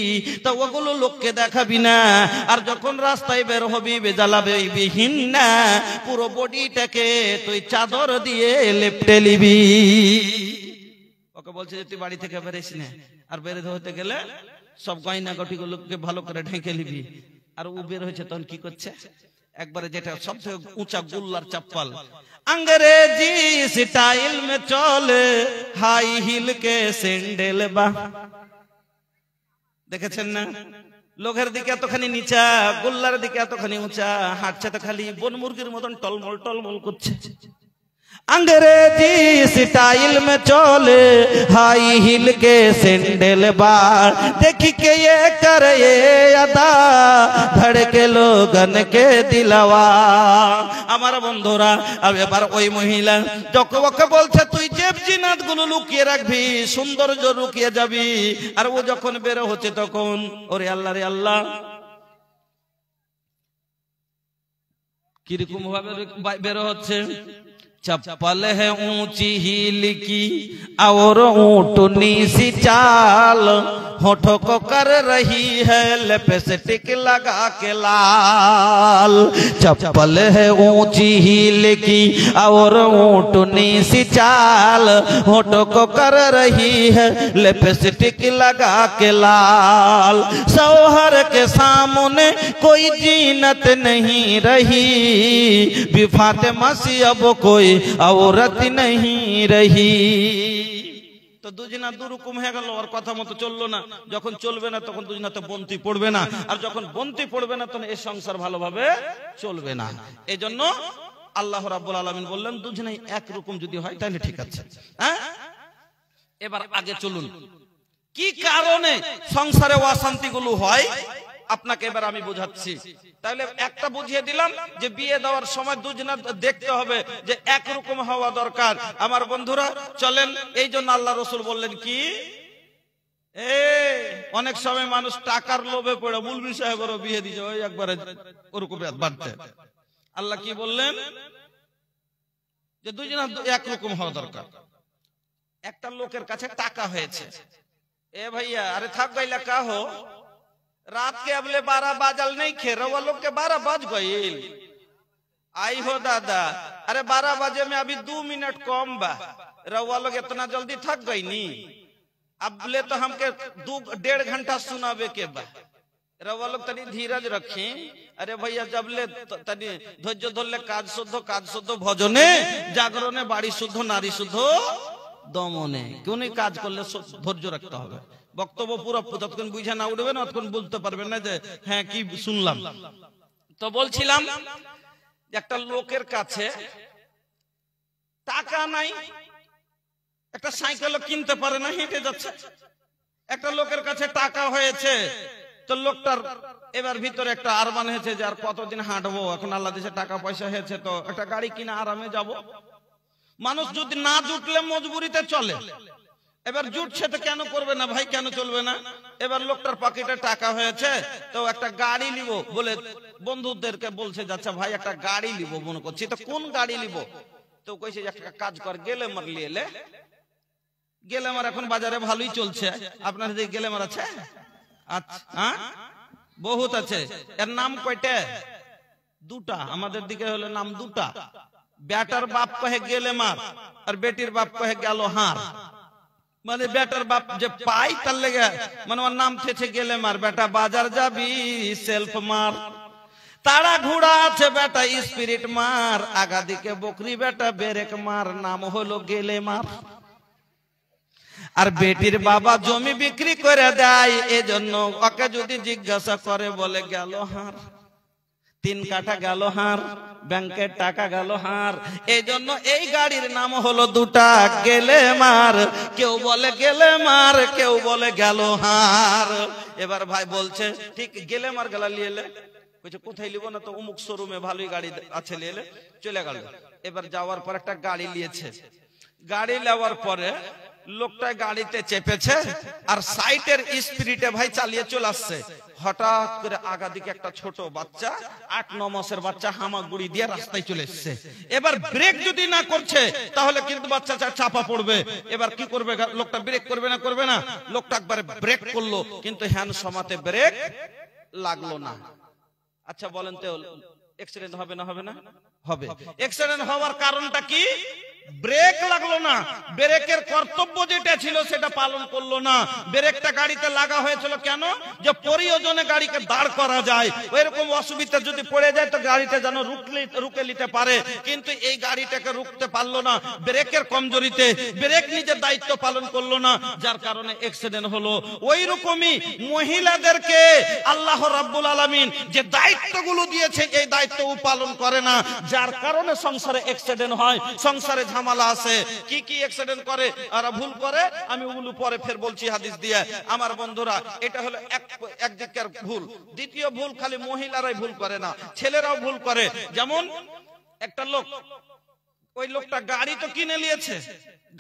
তা ওগুলো লোককে দেখাবি না। আর যখন রাস্তায় বের হবি বেজালাবে বিহীন না, পুরো বডিটাকে তুই চাদর দিয়ে লেপটে নিবি। ওকে বলছে যে তুই বাড়ি থেকে বেরিস না, আর বের হতে গেলে সব গয়না গটিগুলোকে ভালো করে ঢেকে নিবি। আর ও বের হয়েছে তখন কি করছে, একবারে যেটা সবথেকে উঁচা গোল্লার চপ্পল, अंग्रेजी स्टाइल में चले हाई हिल के सैंडल बा। দেখেছেন না, লোকের দিকে এতখানি নিচা, গোল্লার দিকে এতখানি উঁচা, হাঁটছে তো খালি বন মুরগির মতন টলমল টলমল করছে। अंग्रेजी स्टाइल में चले हाई हिल के सैंडल बार, देख के ये कर ये अदा धड़के लोगन के दिलवा। আমার বন্ধুরা, আর এবার ওই মহিলা যখন ওকে বলছে তুই জেব জিনাত গুলো লুকিয়ে রাখবি, সৌন্দর্য লুকিয়ে যাবি, আর ও যখন বের হচ্ছে তখন ওরে আল্লাহ রে আল্লাহ, কিরকম ভাবে বের হচ্ছে। चप्पल है ऊंची हील की और ऊंटनी सी चाल, होठों को कर रही है लिपस्टिक लगा के लाल। चप्पल है ऊंची हील की और ऊंटनी सी चाल, होठों को कर रही है लिपस्टिक लगा के लाल। शौहर के सामने कोई जीनत नहीं रही, भी फातिमा सी अब कोई औरत नहीं रही। তো দুজনা দুরকম হয়ে গেল, আর কথা মতো চললো না। যখন চলবে না তখন দুজনাতে বন্তি পড়বে না, আর যখন বন্তি পড়বে না তখন এই সংসার ভালোভাবে চলবে না। এই জন্য আল্লাহ রাব্বুল আলামিন বললেন দুজনাই একরকম যদি হয় তাহলে ঠিক আছে। হ্যাঁ, এবার আগে চলুন কি কারণে সংসারে অশান্তিগুলো হয় আপনাকে এবার আমি বোঝাচ্ছি। তাহলে একটা বুঝিয়ে দিলাম যে বিয়ে দেওয়ার সময় দুজনা দেখতে হবে যে একরকম হওয়া দরকার। আমার বন্ধুরা চলেন, এই জন্য আল্লাহ রসুল বললেন কি, অনেক সময় মানুষ টাকার লোভে পড়ে মুলবি সাহেবেরও বিয়ে দিচ্ছে, ওই একবারে ওরকম বাড়তে আল্লাহ কি বললেন যে দুইজন একরকম হওয়া দরকার। একটা লোকের কাছে টাকা হয়েছে, এ ভাইয়া আরে থাক গাইলা কাহো, रात के अबले 12 बाजल नहीं खे, रवा लोग के 12 बज गए। आई हो दादा, अरे 12 बजे में अभी 2 मिनट कम बा, रवा लोग इतना जल्दी थक गई नी, अबले तो हमके 1.5 घंटा सुनावे के बा, रवा लोग तनी धीरज रखी। अरे भैया जबले तनी धैर्य धरले काज शुद्ध भजने जागरणे बाड़ी शुद्ध नारी शुद्ध दमने, क्यों नहीं काज करले धैर्य रखते হবে। বক্তব্য পুরো যতক্ষণ বুঝে না উঠবে না ততক্ষণ বলতে পারবেন না যে হ্যাঁ কি শুনলাম। তো বলছিলাম একটা লোকের কাছে টাকা নাই, একটা সাইকেলও কিনতে পারে না, হেঁটে যাচ্ছে। একটা লোকের কাছে টাকা হয়েছে, তো লোকটার এবার ভিতরে একটা আরমান হয়েছে যে আর কতদিন হাঁটবো, এখন আল্লাহ দেশে টাকা পয়সা হয়েছে তো একটা গাড়ি কিনা আরামে যাব। মানুষ যদি না জুটলে মজবুরিতে চলে, এবার জুটছে তো কেন করবে না ভাই, কেন চলবে না। এবার লোকটার পকেটে টাকা হয়েছে, তো একটা গাড়ি নিব বলে বন্ধুদেরকে বলছে যাচ্ছে ভাই একটা গাড়ি নিব মনে করছি, তো কোন গাড়ি নিব, তো কইছে একটা কাজ কর গেলেমার নিয়ে এলে। গেলেমার এখন বাজারে ভালোই চলছে, আপনার দিকে গেলেমার আছে? আচ্ছা বহুত আছে। এর নাম কয়টা? দুটা। আমাদের দিকে হলো নাম দুটা, বেটার বাপ কহে গেলেমার আর বেটির বাপ কহে গেল হার। মানে বেটার বাপ যে পাই তার লেগে মানে ওর নাম থেছে গেলেমার, বেটা বাজার যাবি সেলফ মার, তারা ঘোড়া আছে বেটা স্পিরিট মার, আগা দিকে বকরি বেটা বেরেক মার, নাম হলো গেলেমার। আর বেটির বাবা জমি বিক্রি করে দেয়, এজন্য ওকে যদি জিজ্ঞাসা করে বলে গেল হার, 3 কাঠা গেল হার, ব্যাংকের টাকা গেল হার। এই জন্য এই গাড়ির নাম হলো দুটা গেলেমার, কেউ বলে গেলেমার, কেউ বলে গেল হার। এবার ভাই বলছে ঠিক গেলেমার গেলা নিয়ে এলে, বলছে কোথায় নিব না, তো অমুক শোরুমে ভালোই গাড়ি আছে নিয়ে এলে, চলে গেল। এবার যাওয়ার পর একটা গাড়ি নিয়েছে, গাড়ি নেওয়ার পরে লোকটা গাড়িতে চেপেছে আর সাইটের স্পিরিটে ভাই চালিয়ে চলে আসছে। হঠাৎ করে আগা দিকে একটা ছোট বাচ্চা 8-9 মাসের বাচ্চা হামাগুড়ি দিয়ে রাস্তায় চলে এসছে। এবার ব্রেক যদি না করছে তাহলে কিন্তু বাচ্চা চাপা পড়বে। এবার কি করবে লোকটা, ব্রেক করবে না, করবে না, লোকটা একবারে ব্রেক করলো কিন্তু হ্যান্ড সমাতে ব্রেক লাগলো না। আচ্ছা বলেন তো অ্যাক্সিডেন্ট হবে না হবে না? হবে। অ্যাক্সিডেন্ট হওয়ার কারণটা কি? ব্রেক লাগলো না, ব্রেকের কর্তব্য যেটা ছিল সেটা পালন করলো না। ব্রেকটা গাড়িতে লাগা হয়েছিল কেন? যে প্রয়োজনে গাড়িকে দাঁড় করা যায়, এরকম অসুবিধা যদি পড়ে যায় তো গাড়িটা যেন রুকে নিতে পারে, কিন্তু এই গাড়িটাকে রুখতে পারলো না ব্রেকের কমজোরিতে, ব্রেক নিজের দায়িত্ব পালন করলো না, যার কারণে অ্যাক্সিডেন্ট হলো। ওই রকমই মহিলাদেরকে আল্লাহ রাব্বুল আলামিন যে দায়িত্বগুলো দিয়েছে এই দায়িত্ব পালন করে না, যার কারণে সংসারে অ্যাক্সিডেন্ট হয়, সংসারে ঝামেলা আছে। কি কি অ্যাক্সিডেন্ট করে আর ভুল করে আমি ওগুলো পরে ফের বলছি হাদিস দিয়ে। আমার বন্ধুরা এটা হলো একদিকের ভুল। দ্বিতীয় ভুল খালি মহিলারাই ভুল করে না, ছেলেরাও ভুল করে। যেমন একটা লোক, ওই লোকটা গাড়ি তো কিনে নিয়েছে,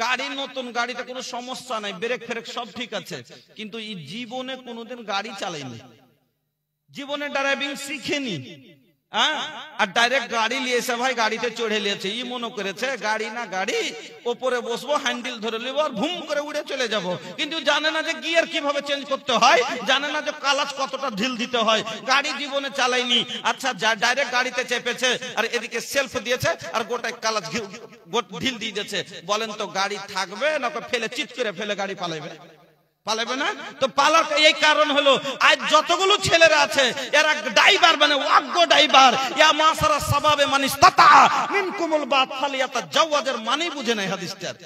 গাড়ি নতুন, গাড়িতে কোনো সমস্যা নাই, ব্রেক ফ্রেক সব ঠিক আছে, কিন্তু এই জীবনে কোনোদিন গাড়ি চালায়নি, জীবনে ড্রাইভিং শিখেনি। আর ডাইরেক্ট গাড়ি নিয়েছে ভাই, গাড়িতে চড়ে নিয়েছে, ই মনে করেছে গাড়ি না গাড়ি, ওপরে বসবো, হ্যান্ডেল ধরে নেব আর ভুম করে উড়ে চলে যাব, কিন্তু জানে না যে গিয়ার কিভাবে চেঞ্জ করতে হয়, জানে না যে ক্লাচ কতটা ঢিল দিতে হয়, গাড়ি জীবনে চালাইনি। আচ্ছা ডাইরেক্ট গাড়িতে চেপেছে আর এদিকে সেলফ দিয়েছে আর গোটায় ক্লাচ ঢিল দিয়ে দিয়েছে, বলেন তো গাড়ি থাকবে না ফেলে চিৎ করে ফেলে গাড়ি পালাইবে? পালাবে না তো। পালার এই কারণ হলো আজ যতগুলো ছেলেরা আছে এরা ড্রাইভার মানে অজ্ঞ ড্রাইভার, ইয়া মাসারা সাবাবে মানিস্তাতা মিনকুমুল বাত ফালিয়াতাজাওয়াজের মানে বুঝে নাই হাদিসটার।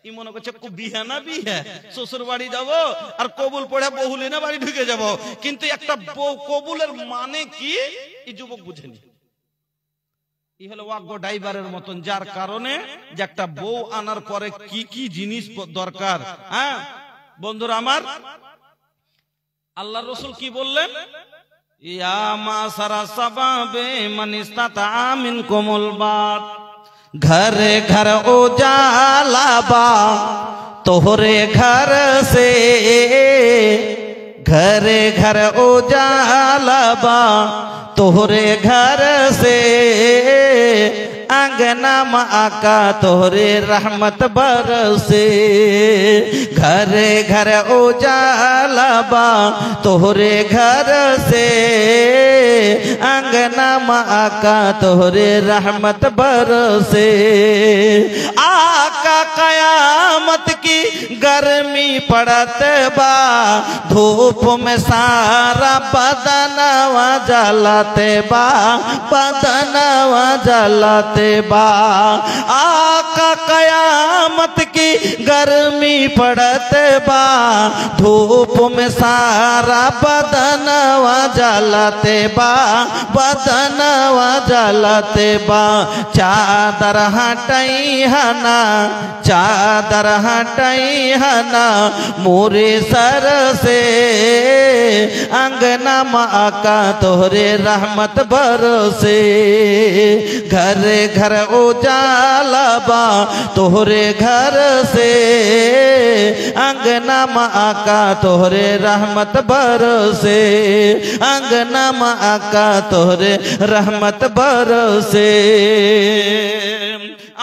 ই মনে করছে বিয়ে না বিয়ে, শ্বশুর বাড়ি যাবো আর কবুল পড়ে বহুলি না বাড়ি ঢুকে যাব, কিন্তু একটা বউ কবুলের মানে কি এই যুবক বুঝেনি। ই হলো অজ্ঞ ড্রাইভারের মতন, যার কারণে যে একটা বউ আনার পরে কি কি জিনিস দরকার। হ্যাঁ বন্ধুরা আমার, আল্লাহ রসুল কি বললেন? ইয়া মাসারা সাবাবে মানিস্তাতা মিনকুমুল বাত, ঘরে ঘর উজালা বা তোহরে ঘর সে, घरे घर उजाला बा तोहरे घर से अंगना में आका तोहरे रहमत बरसे घरे घर उजाला बा तोहरे घर से अंगना में आका तोहरे रहमत बरसे आका कयामत की गर्मी पड़त बा धूप में सारा बदनवा जलाते बा बदनवा जलाते बा आका कयामत की गर्मी पड़त बा धूप में सारा बदनवा जलाते बा बदनवा जलाते बा चादर हटाई हना चादर हटाई हना मोरे सर से अंगना में आका तोहरे रहमत बरसे घरे घर उजाला बा तोहरे घर से अंगना में आका तोहरे रहमत बरसे अंगना में आका तोहरे रहमत बरसे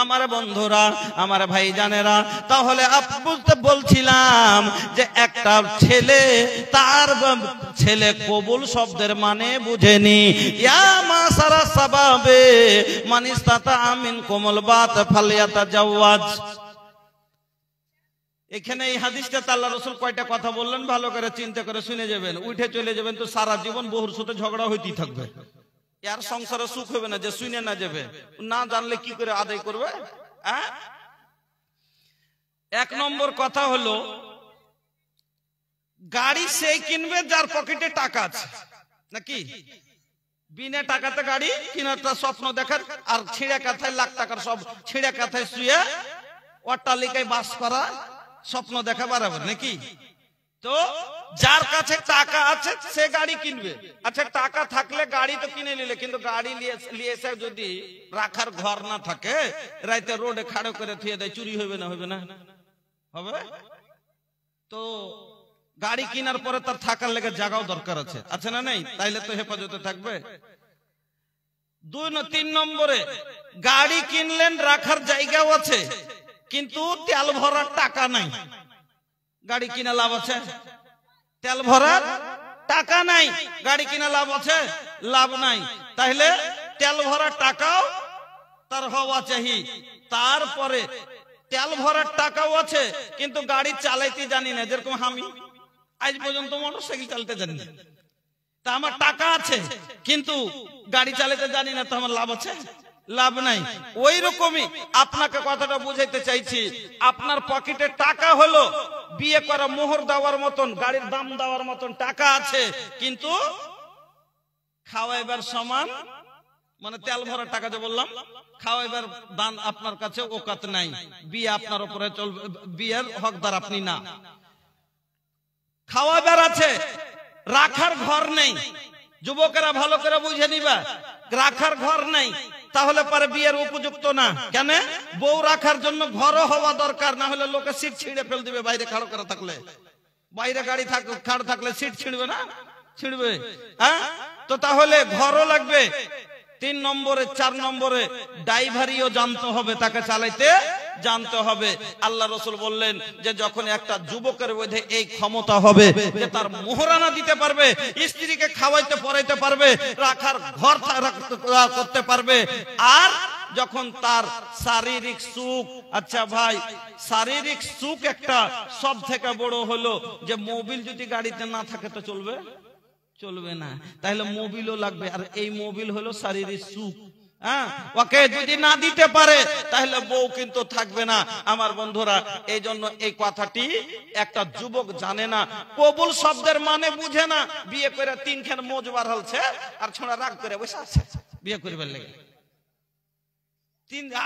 আমার বন্ধুরা আমার ভাই জানেরা তাহলে বুঝতে বলছিলাম যে একটা ছেলে তার ছেলে কবুল শব্দের মানে বুঝেনি ইয়া মাসারা সাবাবে মানিস্তাতা আমিন কোমল বাত ফালিয়াতা জাওয়াজ এখানে এই হাদিসটাতে আল্লাহ রাসূল কয়টা কথা বললেন ভালো করে চিন্তা করে শুনে যাবেন উঠে চলে যাবেন তো সারা জীবন বহুর সাথে ঝগড়া হইতেই থাকবে यार संसारे सुख হবে না যে শুনে না যাবে না জানলে কি করে আদায় করবে এক নম্বর কথা হলো গাড়ি সেই কিনবে যার পকেটে টাকা আছে নাকি বিনা টাকাতে গাড়ি কিনাটা স্বপ্ন দেখার আর ছিঁড়া কাঁথায় লাখ টাকার সব ছিঁড়া কাঁথায় শুয়ে অট্টালিকায় বাস করা স্বপ্ন দেখা বরাবর নাকি তো যার কাছে টাকা আছে সে গাড়ি কিনবে আচ্ছা টাকা থাকলে গাড়ি তো কিনে নিলে কিন্তু গাড়ি নিয়ে এসে যদি রাখার ঘর না থাকে রাতে রোডে খাড়ো করে থুয়ে দেয় চুরি হবে না হবে তো গাড়ি কেনার পরে তার থাকার লেগে জায়গাও দরকার আছে আচ্ছা না নাই তাইলে তো হেফাজতে থাকবে 2-3 নম্বরে গাড়ি কিনলেন রাখার জায়গাও আছে কিন্তু তেল ভরার টাকা নাই গাড়ি কিনা লাভ আছে তেল ভরার টাকা নাই গাড়ি কিনা লাভ আছে লাভ নাই তাহলে তেল ভরার টাকাও তার হওয়া চাই তারপরে তেল ভরার টাকাও আছে কিন্তু গাড়ি চালাইতে জানি না যেরকম আমি আজ পর্যন্ত মোটরসাইকেল চালাতে জানি না তা আমার টাকা আছে কিন্তু গাড়ি চালাতে জানি না তো আমার লাভ আছে লাভ নাই ওই রকমই আপনাকে কথাটা বুঝাইতে চাইছি আপনার পকেটে টাকা হলো বিয়ে করা মোহর দেওয়ার মতন গাড়ির দাম দেওয়ার মতন টাকা আছে কিন্তু খাওয়াইবার সমান মানে তেল ভরার টাকা যে বললাম খাওয়াইবার দান আপনার কাছে ওকাত নাই বিয়ে আপনার উপরে চলবে বিয়ের হকদার আপনি না খাওয়াইবার আছে রাখার ঘর নেই যুবকেরা ভালো করে বুঝে নিবা রাখার ঘর নেই তাহলে পরে বিয়ের উপযুক্ত না কেন বউ রাখার জন্য ঘরও হওয়া দরকার না হলে লোকে সিট ছিঁড়ে ফেল দিবে বাইরে খাড়ো করা থাকলে বাইরে গাড়ি খাড় থাকলে সিট ছিঁড়বে না ছিঁড়বে তো তাহলে ঘরও লাগবে 3 নম্বরে 4 নম্বরে ড্রাইভারিও জানতে হবে তাকে চালাইতে জানতে হবে আল্লাহ রাসূল বললেন যে যখন একটা যুবকের মধ্যে এই ক্ষমতা হবে যে তার মোহরানা দিতে পারবে স্ত্রীকে খাওয়াইতে পরাইতে পারবে রাখার ঘর করতে পারবে আর যখন তার শারীরিক সুখ আচ্ছা ভাই শারীরিক সুখ একটা সব থেকে বড় হলো যে মোবিল যদি গাড়িতে না থাকে তো চলবে না তাহলে মোবিলও লাগবে আর এই মোবিল হলো শারীরিক সুখ ওকে যদি না দিতে পারে তাহলে বউ কিন্তু থাকবে না আমার বন্ধুরা এই জন্য এই কথাটি একটা যুবক জানে না কবুল শব্দের মানে বুঝে না বিয়ে করে 3 খান মোজ বার হলছে আর ছোড়া রাগ করে বসে আছে বিয়ে করবার লাগে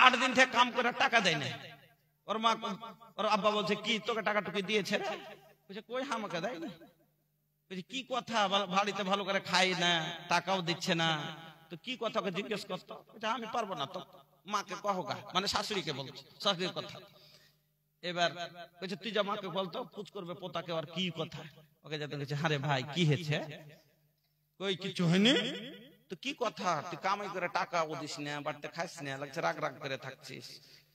8 দিন থেকে কাম করে টাকা দেয় না ওর মা ওর আব্বা বলছে কি তোকে টাকা টুকি দিয়েছে রে বলছে কই আমাকে দেয় না বলছে কি কথা বাড়িতে ভালো করে খাই না টাকাও দিচ্ছে না তো কি কথাকে জিজ্ঞেস করতো আমি পারবো না তো মাকে কহগা মানে শাশুড়িকে বলছে শাশুড়ির কথা এবার বলছে তুই যা মাকে বলতো পুজ করবে পোতাকে আর কি কথা ওকে যেতে গেছে, হারে ভাই কি হয়েছে? ওই কিছু হয়নি তো কি কথা, তুই কামাই করে টাকা ওদিস না, বাড়িতে খাইস না, লাগছে রাগ রাগ করে থাকছিস,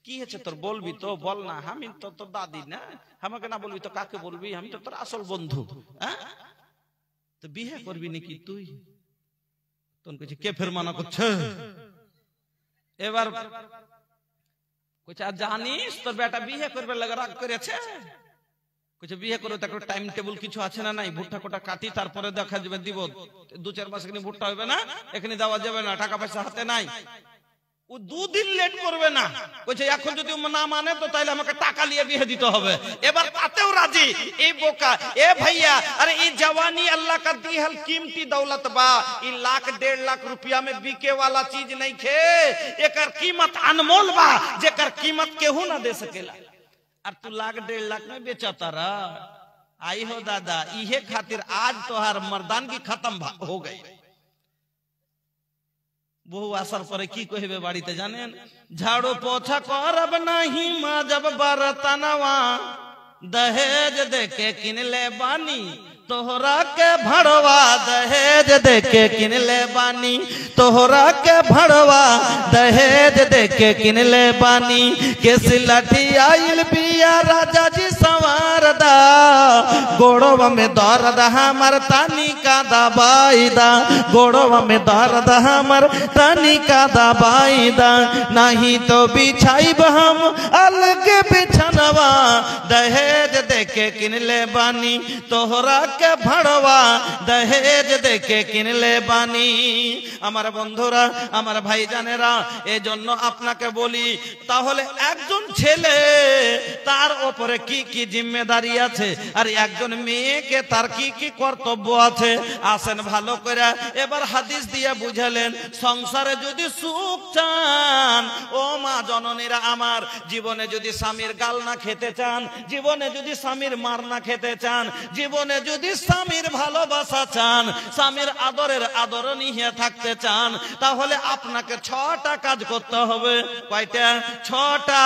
কি হয়েছে তোর বলবি তো, বল না। আমি তো তোর দাদি না, আমাকে না বলবি তো কাকে বলবি? আমি তো তোর আসল বন্ধু। হ্যাঁ, তো বিয়ে করবি নাকি তুই? তখন কইছে কে ফের মানা করছে? এবার কইছে আর জানিস তোর বেটা বিয়ে করবে লাগে রাগ করেছে। কইছে বিয়ে করে তার টাইম টেবিল কিছু আছে না? নাই, ভুট্টা কোটা কাটি তারপরে দেখা যাবে, দিব 2-4 মাস এখানে ভুট্টা হবে না, এখানে দেওয়া যাবে না, টাকা পয়সা হাতে নাই। ও 2 দিন লেট করবে না। কইছে এখন যদি না মানে তো তাহলে আমাকে টাকা নিয়ে বিয়ে দিতে হবে। এবার তাতেও রাজি। এই বোকা, এ ভাইয়া, আরে এই जवानी अल्लाह का दी हल कीमती दौलत बा, ई 1.5 लाख रुपया में बिके वाला चीज नहीं खे, एकर कीमत अनमोल बा, जेकर कीमत केहू ना दे सकेला। और तू 1.5 लाख में बेचा तारा। आई हो दादा, इहे खातिर आज तोहार मर्दानगी खत्म हो गई। বহু আসার পরে কি কইবে বাড়িতে জানেন? ঝাড়ু পোছা করব নাহি মা জব বরতনवा, दहेज देके किनले बानी तोहरा के भड़वा, दहेज देके किनले बानी तोहरा के भड़वा, दहेज देके किनले बानी। केस लाठी आइल बिया राजा जी संवारदा, गोड़वा में दर्द हमर तानी का दबाईदा, गोड़वा में दर्द हमर तानी का दबाईदा। नहीं तो बिछाइब हम अलग बिछनवा, दहेज देके किनले बानी तोहरा के भड़वा, दहेज देके किनले बानी। আমার বন্ধুরা, আমার ভাইজানেরা, এই জন্য আপনাকে বলি, তাহলে একজন ছেলে তার উপরে কি কি জিম্মেদারি আছে, আর একজন মেয়েকে তার কি কি কর্তব্য আছে, আসেন ভালো করে এবার হাদিস দিয়ে বুঝালেন। সংসারে যদি সুখ চান, ও মা জননীরা আমার, জীবনে যদি স্বামীর গাল না খেতে চান, জীবনে যদি স্বামীর মার না খেতে চান, জীবনে যদি স্বামীর ভালোবাসা চান, স্বামীর আদরের আদরণীয় থাকতে চান, তাহলে আপনাকে 6টা কাজ করতে হবে। কয়টা? 6টা।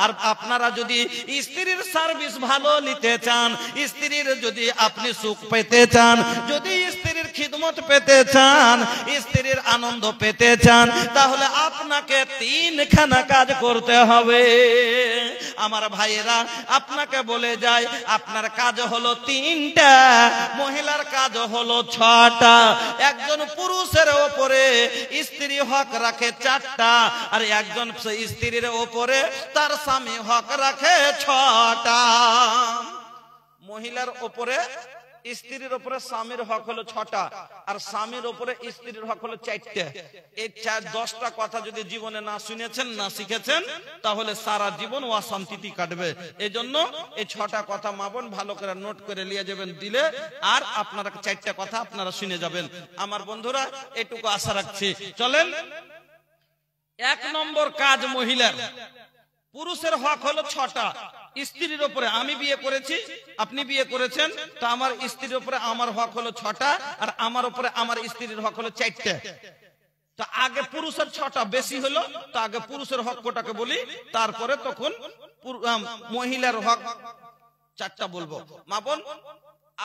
আর আপনারা যদি স্ত্রীর সার্ভিস ভালো নিতে চান, স্ত্রীর যদি আপনি সুখ পেতে চান, যদি স্ত্রীর খিদমত পেতে চান, স্ত্রীর আনন্দ পেতে চান, তাহলে আপনাকে 3খানা কাজ করতে হবে। আমার ভাইয়েরা, আপনাকে বলে যায়, আপনার কাজ হলো 3টা, মহিলার কাজ হলো 6টা। একজন পুরুষের উপরে স্ত্রী হক রাখে 4টা, আর একজন স্ত্রীর উপরে তার স্বামী হক রাখে 6টা। মহিলার উপরে স্ত্রীর উপরে স্বামীর হক হলো 6টা, আর স্বামীর উপরে স্ত্রীর হক হলো 4টা। এই 10টা কথা যদি জীবনে না শুনেছেন, না শিখেছেন, তাহলে সারা জীবন অশান্তিতে কাটবে। এই জন্য এই 6টা কথা মা বোন ভালো করে নোট করে নিয়ে যাবেন দিলে, আর আপনারা 4টা কথা আপনারা শুনে যাবেন। আমার বন্ধুরা, এটুকু আশা রাখছি। চলেন, 1 নম্বর কাজ মহিলার। পুরুষের হক হলো 6টা। স্ত্রীর উপরে, আমি বিয়ে করেছি, আপনি বিয়ে করেছেন, তো আমার স্ত্রীর উপরে আমার হক হলো 6টা, আর আমার উপরে আমার স্ত্রীর হক হলো 4টা। তো আগে পুরুষের 6টা বেশি হলো, তো আগে পুরুষের হক কোটাকে বলি, তারপরে তখন মহিলার হক 4টা বলবো। মা বোন,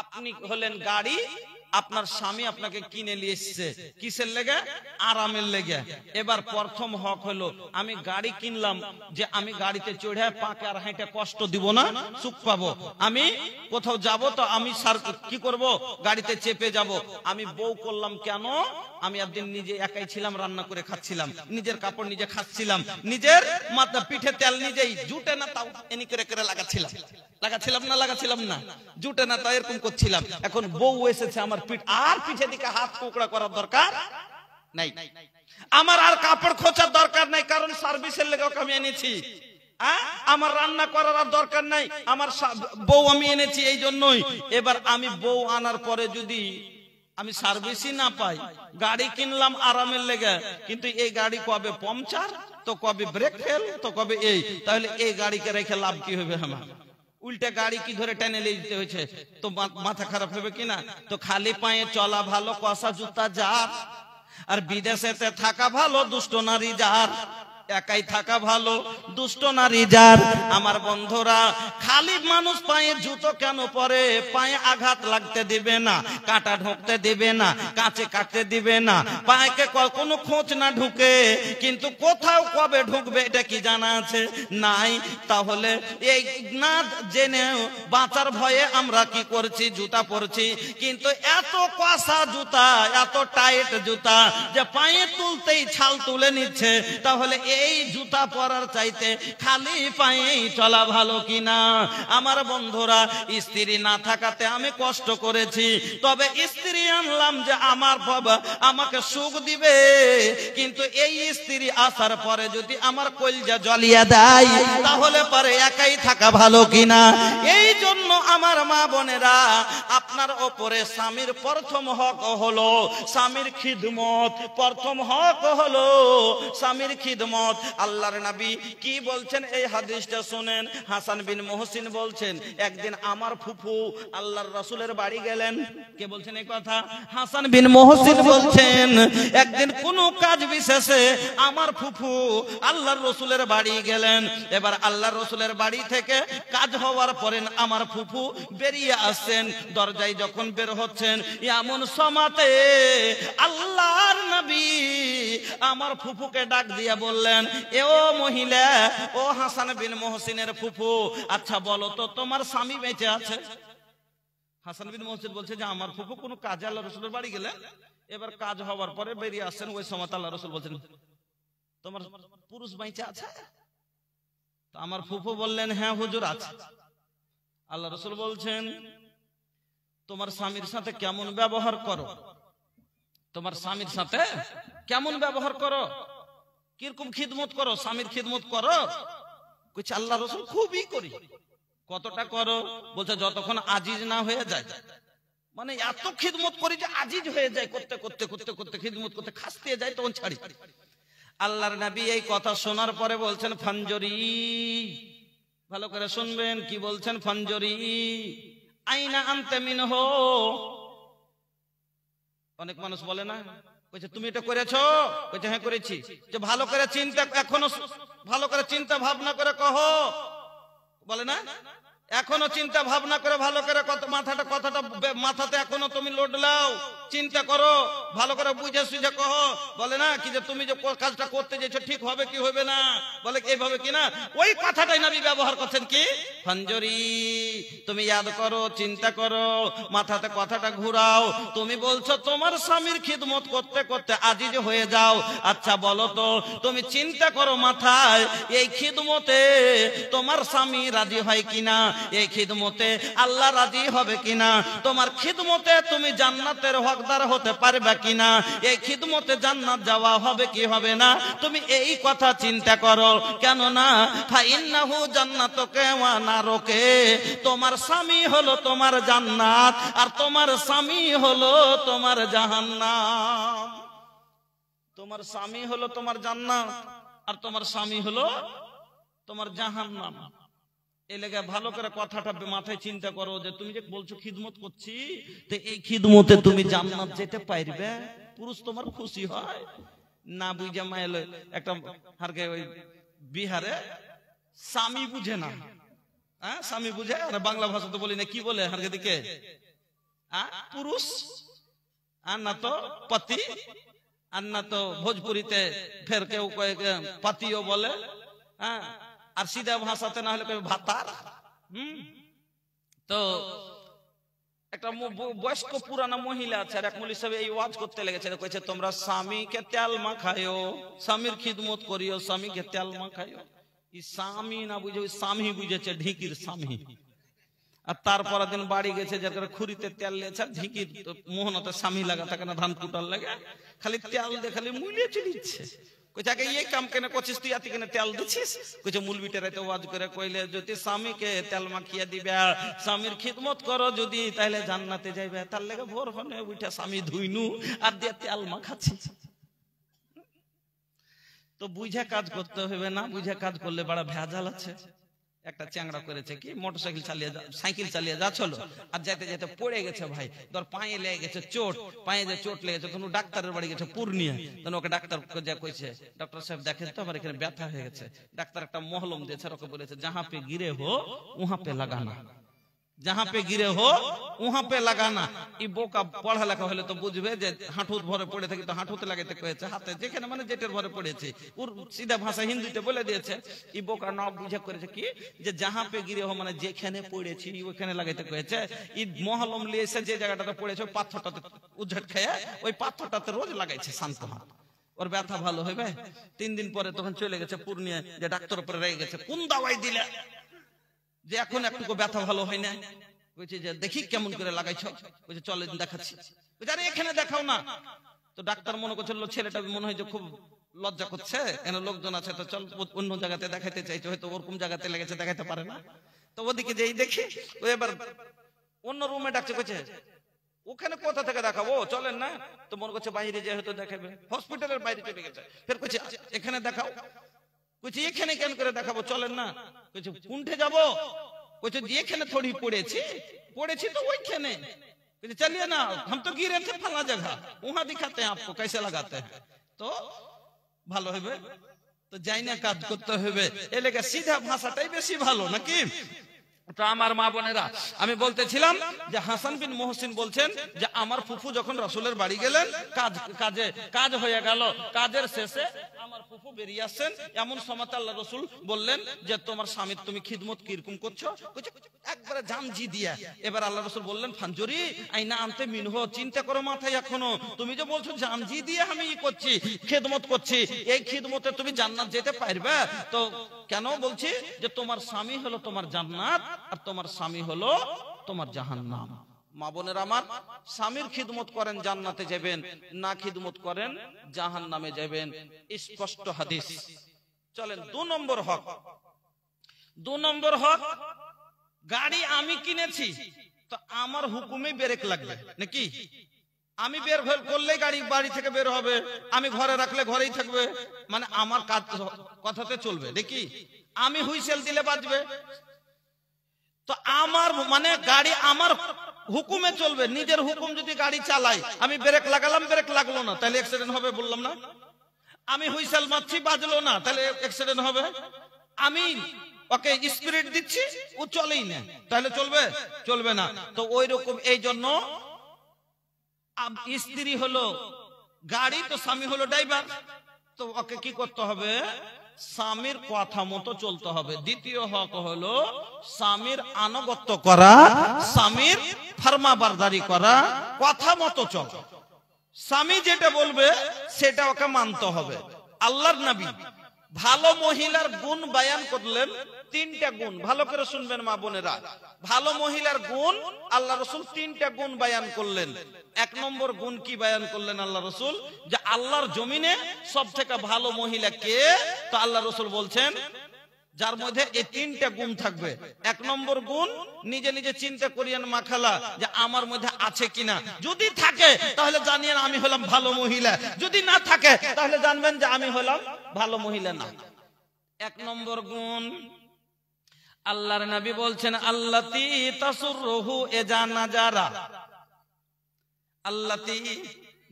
আপনি হলেন গাড়ি, আপনার স্বামী আপনাকে কিনে নিয়ে এসেছে কিসের লেগে? আরামের লেগে। এবার প্রথম হক হলো, আমি গাড়ি কিনলাম যে আমি গাড়িতে চড়ে পাকে আর হাঁটে কষ্ট দিব না, সুখ পাবো। আমি কোথাও যাব তো আমি কি করব? গাড়িতে চেপে যাব। আমি বউ করলাম কেন? আমি একদিন নিজে একাই ছিলাম, রান্না করে খাচ্ছিলাম, নিজের কাপড় নিজে খাচ্ছিলাম, নিজের মাথা পিঠে তেল নিজেই, জুটে না তাও এনি করে করে লাগাচ্ছিলাম না, জুটে না তাও এরকম করছিলাম। এখন বউ এসেছে, আমার পিঠ আর পিঠে দিকে হাত টুকরা করার দরকার নাই, আমার আর কাপড় খোঁচার দরকার নাই, কারণ সার্ভিসের লেগে আমি এনেছি। আমার রান্না করার আর দরকার নাই, আমার বউ আমি এনেছি এই জন্যই। এবার আমি বউ আনার পরে যদি আমি সার্ভিসই না পাই, গাড়ি কিনলাম আরামের লেগে, কিন্তু এই গাড়ি কবে পাংচার, তো কবে ব্রেক ফেল, তো কবে এই, তাহলে এই গাড়িকে রেখে লাভ কি হবে? আমার উল্টে গাড়ি কি ধরে টেনে নিয়ে যেতে হয়েছে, তো মাথা খারাপ হবে কিনা? তো খালি পায়ে চলা ভালো, কষা জুতা যার, আর বিদেশেতে থাকা ভালো, দুষ্ট নারী যার। একাই থাকা ভালো। দুষ্ট নারী যার, আমার বন্ধুরা, খালি মানুষ পায়ে জুতো কেন পরে? পায়ে আঘাত লাগতে দিবে না, কাঁটা ঢুকতে দিবে না, কাঁচে কাটতে দিবে না, পায়ে কোনো খোঁচ না ঢুকে। কিন্তু কোথাও কবে ঢুকবে এটা কি জানা আছে? নাই। তাহলে এই না জেনে বাঁচার ভয়ে আমরা কি করছি? জুতা পরছি। কিন্তু এত কষা জুতা, এত টাইট জুতা যে পায়ে তুলতেই ছাল তুলে নিচ্ছে। তাহলে এই জুতা পরার চাইতে খালি পায়েই চলা ভালো কিনা? আমার বন্ধুরা, স্ত্রী না থাকাতে আমি কষ্ট করেছি, তবে স্ত্রী আনলাম যে আমার বাবা আমাকে সুখ দিবে। কিন্তু এই স্ত্রী আসার পরে যদি আমার কলজা জ্বালিয়ে দেয়, তাহলে পরে একাই থাকা ভালো কিনা? এই জন্য আমার মা বোনেরা, আপনার ওপরে স্বামীর প্রথম হক হলো স্বামীর খিদমত। প্রথম হক হলো স্বামীর খিদমত। আল্লাহর নবী কি বলছেন এই হাদিসটা শুনেন। হাসান বিন মুহসিন বলছেন, একদিন আমার ফুফু আল্লাহর রাসূলের বাড়ি গেলেন। কে বলছেন এই কথা? হাসান বিন মুহসিন বলছেন, একদিন কোনো কাজ বিশেষে আমার ফুফু আল্লাহর রাসূলের বাড়ি গেলেন। এবার আল্লাহর রাসূলের বাড়ি থেকে কাজ হওয়ার পরে আমার ফুফু বেরিয়ে আসছেন। দরজায় যখন বের হচ্ছেন, এমন সমাতে আল্লাহর নবী আমার ফুফুকে ডাক দিয়ে বললেন, এ ও মহিলা, ও হাসান বিন মুহসিনের ফুফু, আচ্ছা বলো তো তোমার স্বামী বেঁচে আছে? হাসান বিন মুহসিন বলছে যে আমার ফুফু কোনো কাজে আল্লাহ রাসূলের বাড়ি গেলেন, এবার কাজ হওয়ার পরে বেরিয়ে আসছেন। ওই সময় আল্লাহ রাসূল বলছেন, তোমার পুরুষ বেঁচে আছে? তো আমার ফুফু বললেন, হ্যাঁ হুজুর আছে। আল্লাহ রাসূল বলছেন, তোমার স্বামীর সাথে কেমন ব্যবহার করো? তোমার স্বামীর সাথে কেমন ব্যবহার করো? কিরকম খিদমত করো? স্বামীর খিদমত করো? কইছে আল্লাহ রাসূল খুবই করি। কতটা করো? বলছে যতক্ষণ আজিজ না হয়ে যায়। মানে এত খিদমত করি যে আজিজ হয়ে যায়, করতে করতে করতে করতে খিদমত করতে খাসতে যায়, তখন ছাড়ি। আল্লাহর নবী এই কথা শোনার পরে বলছেন, ফানজরি, ভালো করে শুনবেন কি বলছেন। ফানজরি আইনা আনতে মিনহু। অনেক মানুষ বলে না, কইছে তুমি এটা করেছো? কইছে হ্যাঁ করেছি। যে ভালো করে চিন্তা, এখনো ভালো করে চিন্তা ভাবনা করে কহো, বলে না? এখনো চিন্তা ভাবনা করে ভালো করে কথাটা মাথাতে এখনো তুমি লোড লাও, চিন্তা করো, ভালো করে বুঝে সুঝে কহো। বলে না কি যে তুমি যে কাজটা করতে যেছো ঠিক হবে কি হবে না, বলে এইভাবে কিনা। ওই কথাটাই নবী ব্যবহার করছেন কি, ফানজরি, তুমি ইয়াদ করো, চিন্তা করো, মাথাতে কথাটা ঘুরাও। তুমি বলছো তোমার স্বামীর খিদমত করতে করতে আজিজ হয়ে যাও। আচ্ছা বলো তো, তুমি চিন্তা করো মাথায়, এই খিদমতে তোমার স্বামী রাজি হয় কিনা? এই খিদমতে আল্লাহ রাজি হবে কিনা? তোমার খিদমতে তুমি জান্নাতের হকদার হতে পারবে কিনা? এই খিদমতে জান্নাত যাওয়া হবে কি হবে না? তুমি এই কথা চিন্তা করো। কেন না, ফাইন্নাহু জান্নাতুকা ওয়া নারুকা, তোমার স্বামী হলো তোমার জান্নাত, আর তোমার স্বামী হলো তোমার জাহান্নাম। তোমার স্বামী হলো তোমার জান্নাত, আর তোমার স্বামী হলো তোমার জাহান্নাম। এই লেগে ভালো করে কথাটা মাথায় চিন্তা করো, যে তুমি যে বলছো খিদমত করছি, তো এই খিদমতে তুমি জান্নাত যেতে পারবে? পুরুষ তোমার খুশি হয় না? বুঝা মাইল একটা হারকে ওই বিহারে স্বামী বুঝে না, হ্যাঁ স্বামী বুঝে, আর বাংলা ভাষা তো বলি না, কি বলে হারকে দিকে পুরুষ, আর না তো পতি, আর না তো ভোজপুরিতে ফের কেউ পাতিও বলে, হ্যাঁ, আর সিধা ভাষাতে না হলে কেউ ভাতার। তো একটা বয়স্ক পুরানা মহিলা আছে, আর এক মৌলভী সাহেব এই ওয়াজ করতে লেগেছে, কইছে তোমরা স্বামীকে তেল মাখায়ো, স্বামীর খিদমত করিও, স্বামীকে তেল মাখায়ো। এই স্বামী না বুঝে ওই স্বামী বুঝেছে, ঢিকির স্বামী। আর তারপর দিন বাড়ি গেছে, যার খুরিতে তেল লেছে, ঢিকির মোহনতে স্বামী লাগা থাকে না, ধান কুটার লাগে, খালি তেল দিয়ে খালি মুলিয়ে চলিচ্ছে। কইছে আগে এই কাম কেন করছিস তুই, আতি কেন তেল দিছিস? কইছে মুলবিটা রাতে ওয়াজ করে কইলে, যদি স্বামীকে তেল মাখিয়ে দিবে, স্বামীর খিদমত করো যদি, তাহলে জান্নাতে যাইবে। তার লাগে ভোর হনে উঠে স্বামী ধুইনু আর দিয়ে তেল মাখাচ্ছি। তো বুঝে কাজ করতে হবে না, বুঝে কাজ করলে বড় ভেজাল আছে। একটা চ্যাংড়া করেছে কি মোটরসাইকেল চালিয়ে সাইকেল চালিয়ে যাচ্ছিল আর যেতে যেতে পড়ে গেছে ভাই, ধর পায়ে লেগে গেছে চোট, পায়ে যে চোট লেগেছে তখন ডাক্তারের বাড়ি গেছে পূর্ণিয়া, তখন ওকে ডাক্তার যা কইছে ডক্টর সাহেব দেখেন তো আমার এখানে ব্যথা হয়ে গেছে, ডাক্তার একটা মহলম দিয়েছে, ওকে বলেছে জাহাঁ পে গিরে হো উহাঁ পে লাগানা, जहां पे गिरे हो वहां पे लगाना। ই বোকা পড়া লেখা হলে তো বুঝবে যে হাঁটুর ভরে পড়ে থাকি তো হাঁটুতে লাগাইতে কয়েছে, হাতে যেখানে মানে জেটের ভরে পড়েছে, ওর সিধা ভাষা হিন্দিতে বলে দিয়েছে। ই বোকা না বুঝে করেছে কি যে জাহাঁ পে গিরে হো মানে যেখানে পড়েছি ওখানে লাগাইতে কয়েছে। ই মহলম লিয়েছে যে জায়গাটাতে পড়েছে ওই পাথরটাতে উজ্ঝট খেয়ে ওই পাথরটাতে রোজ লাগাইছে শান্ত হাত, ওর ব্যথা ভালো হবে। 3 দিন পরে তখন চলে গেছে পূর্ণিয়া, যে ডাক্তার উপরে রেগে গেছে কোন দাওয়াই দিলে যে এখন একটু ব্যথা ভালো হয় না, বলছে যে দেখি কেমন করে লাগাইছ, বলছে চলে দেখাচ্ছি, বলছে আরে এখানে দেখাও না। তো ডাক্তার মনে করছিল ছেলেটা মনে হয় যে খুব লজ্জা করছে, কেন লোকজন আছে তো চল অন্য জায়গাতে দেখাইতে চাইছে, হয়তো ওরকম জায়গাতে লেগেছে দেখাইতে পারে না। তো ওদিকে যেই দেখি ও এবার অন্য রুমে ডাকছে, কইছে ওখানে কোথা থেকে দেখাবো চলেন না, তো মনে করছে বাইরে যে হয়তো দেখাবে, হসপিটালের বাইরে চলে গেছে, ফের কইছে এখানে দেখাও, কইছে এখানে কেন করে দেখাবো চলেন না, কইছে কোনঠে যাবো, কইছে এখানে থোড়ি পড়েছি তো ওইখানে, कहे चलिए ना हम तो गिरे थे फला जगह वहां दिखाते हैं आपको कैसे लगाते हैं। तो ভালো হবে তো যাই না কাজ করতে হবে, এই লেগে সিধা ভাষাটাই বেশি ভালো নাকি। তো আমার মা বোনেরা আমি বলতেছিলাম যে হাসান বিন মুহসিন বলছেন যে আমার ফুফু যখন রাসূলের বাড়ি গেলেন কাজ হয়ে গেল, কাজের শেষে আমার ফুফু বেরিয়ে আসছেন, এমন সময় আল্লাহ রাসূল বললেন যে তোমার স্বামীর তুমি খিদমত কিরকম করছো, একবারে জানজি দিয়া। এবার আল্লাহ রাসূল বললেন ফানজুরি আইনা আনতে মিনহু, চিন্তা করো মাথায় এখনো, তুমি যে বলছো জানজি দিয়ে আমি করছি খিদমত করছি, এই খিদমতে তুমি জান্নাত যেতে পারবে? তো কেন বলছি যে তোমার স্বামী হলো তোমার জান্নাত আর তোমার স্বামী হলো তোমার জাহান্নাম। মা বোনের আমার, স্বামীর খিদমত করেন জান্নাতে যাবেন, না খিদমত করেন জাহান্নামে যাবেন, স্পষ্ট হাদিস। চলেন 2 নম্বর হক। 2 নম্বর হক, গাড়ি আমি কিনেছি তো আমার হুকুমে ব্রেক লাগবে নাকি, আমি বের করলেই গাড়ি বাড়ি থেকে বের হবে, আমি ঘরে রাখলে ঘরেই থাকবে, মানে আমার কাজ কথাতে চলবে দেখি, আমি হুইসেল দিলে বাজবে, তো আমার মানে গাড়ি আমার হুকুমে চলবে। নিজের হুকুম যদি গাড়ি চালাই, আমি ব্রেক লাগালাম ব্রেক লাগলো না তাহলে অ্যাক্সিডেন্ট হবে বললাম না, আমি হুইসেল মারছি বাজলো না তাহলে অ্যাক্সিডেন্ট হবে, আমি ওকে স্পিরিট দিচ্ছি ও চলেই না তাহলে চলবে না। তো ওই রকম এই জন্য স্ত্রী হলো গাড়ি তো স্বামী হলো ড্রাইভার, তো ওকে কি করতে হবে, স্বামীর কথা মতো চলতে হবে। দ্বিতীয় হক হলো স্বামীর আনুগত্য করা, স্বামীর ফরমাবরদারি করা, কথা মতো চল, স্বামী যেটা বলবে সেটা ওকে মানতে হবে। আল্লাহর নবী ভালো মহিলার গুণ বয়ান করলেন 3টা গুণ, ভালো করে শুনবেন মা বোনেরা। ভালো মহিলার গুণ আল্লাহ রাসূল 3টা গুণ বয়ান করলেন। 1 নম্বর গুণ কি বয়ান করলেন আল্লাহ রাসূল, যে আল্লাহর জমিনে সবথেকে ভালো মহিলা কে, তো আল্লাহ রাসূল বলছেন যার মধ্যে এই 3টা গুণ থাকবে। 1 নম্বর গুণ, নিজে নিজে চিন্তা করিয়েন মাখালা যে আমার মধ্যে আছে কিনা, যদি থাকে তাহলে জানিয়েন আমি হলাম ভালো মহিলা, যদি না থাকে তাহলে জানবেন যে আমি হলাম ভালো মহিলা না। 1 নম্বর গুণ, আল্লাহর নবী বলছেন আল্লাতী তাসুররুহু ইজা নাজারা, আল্লাতী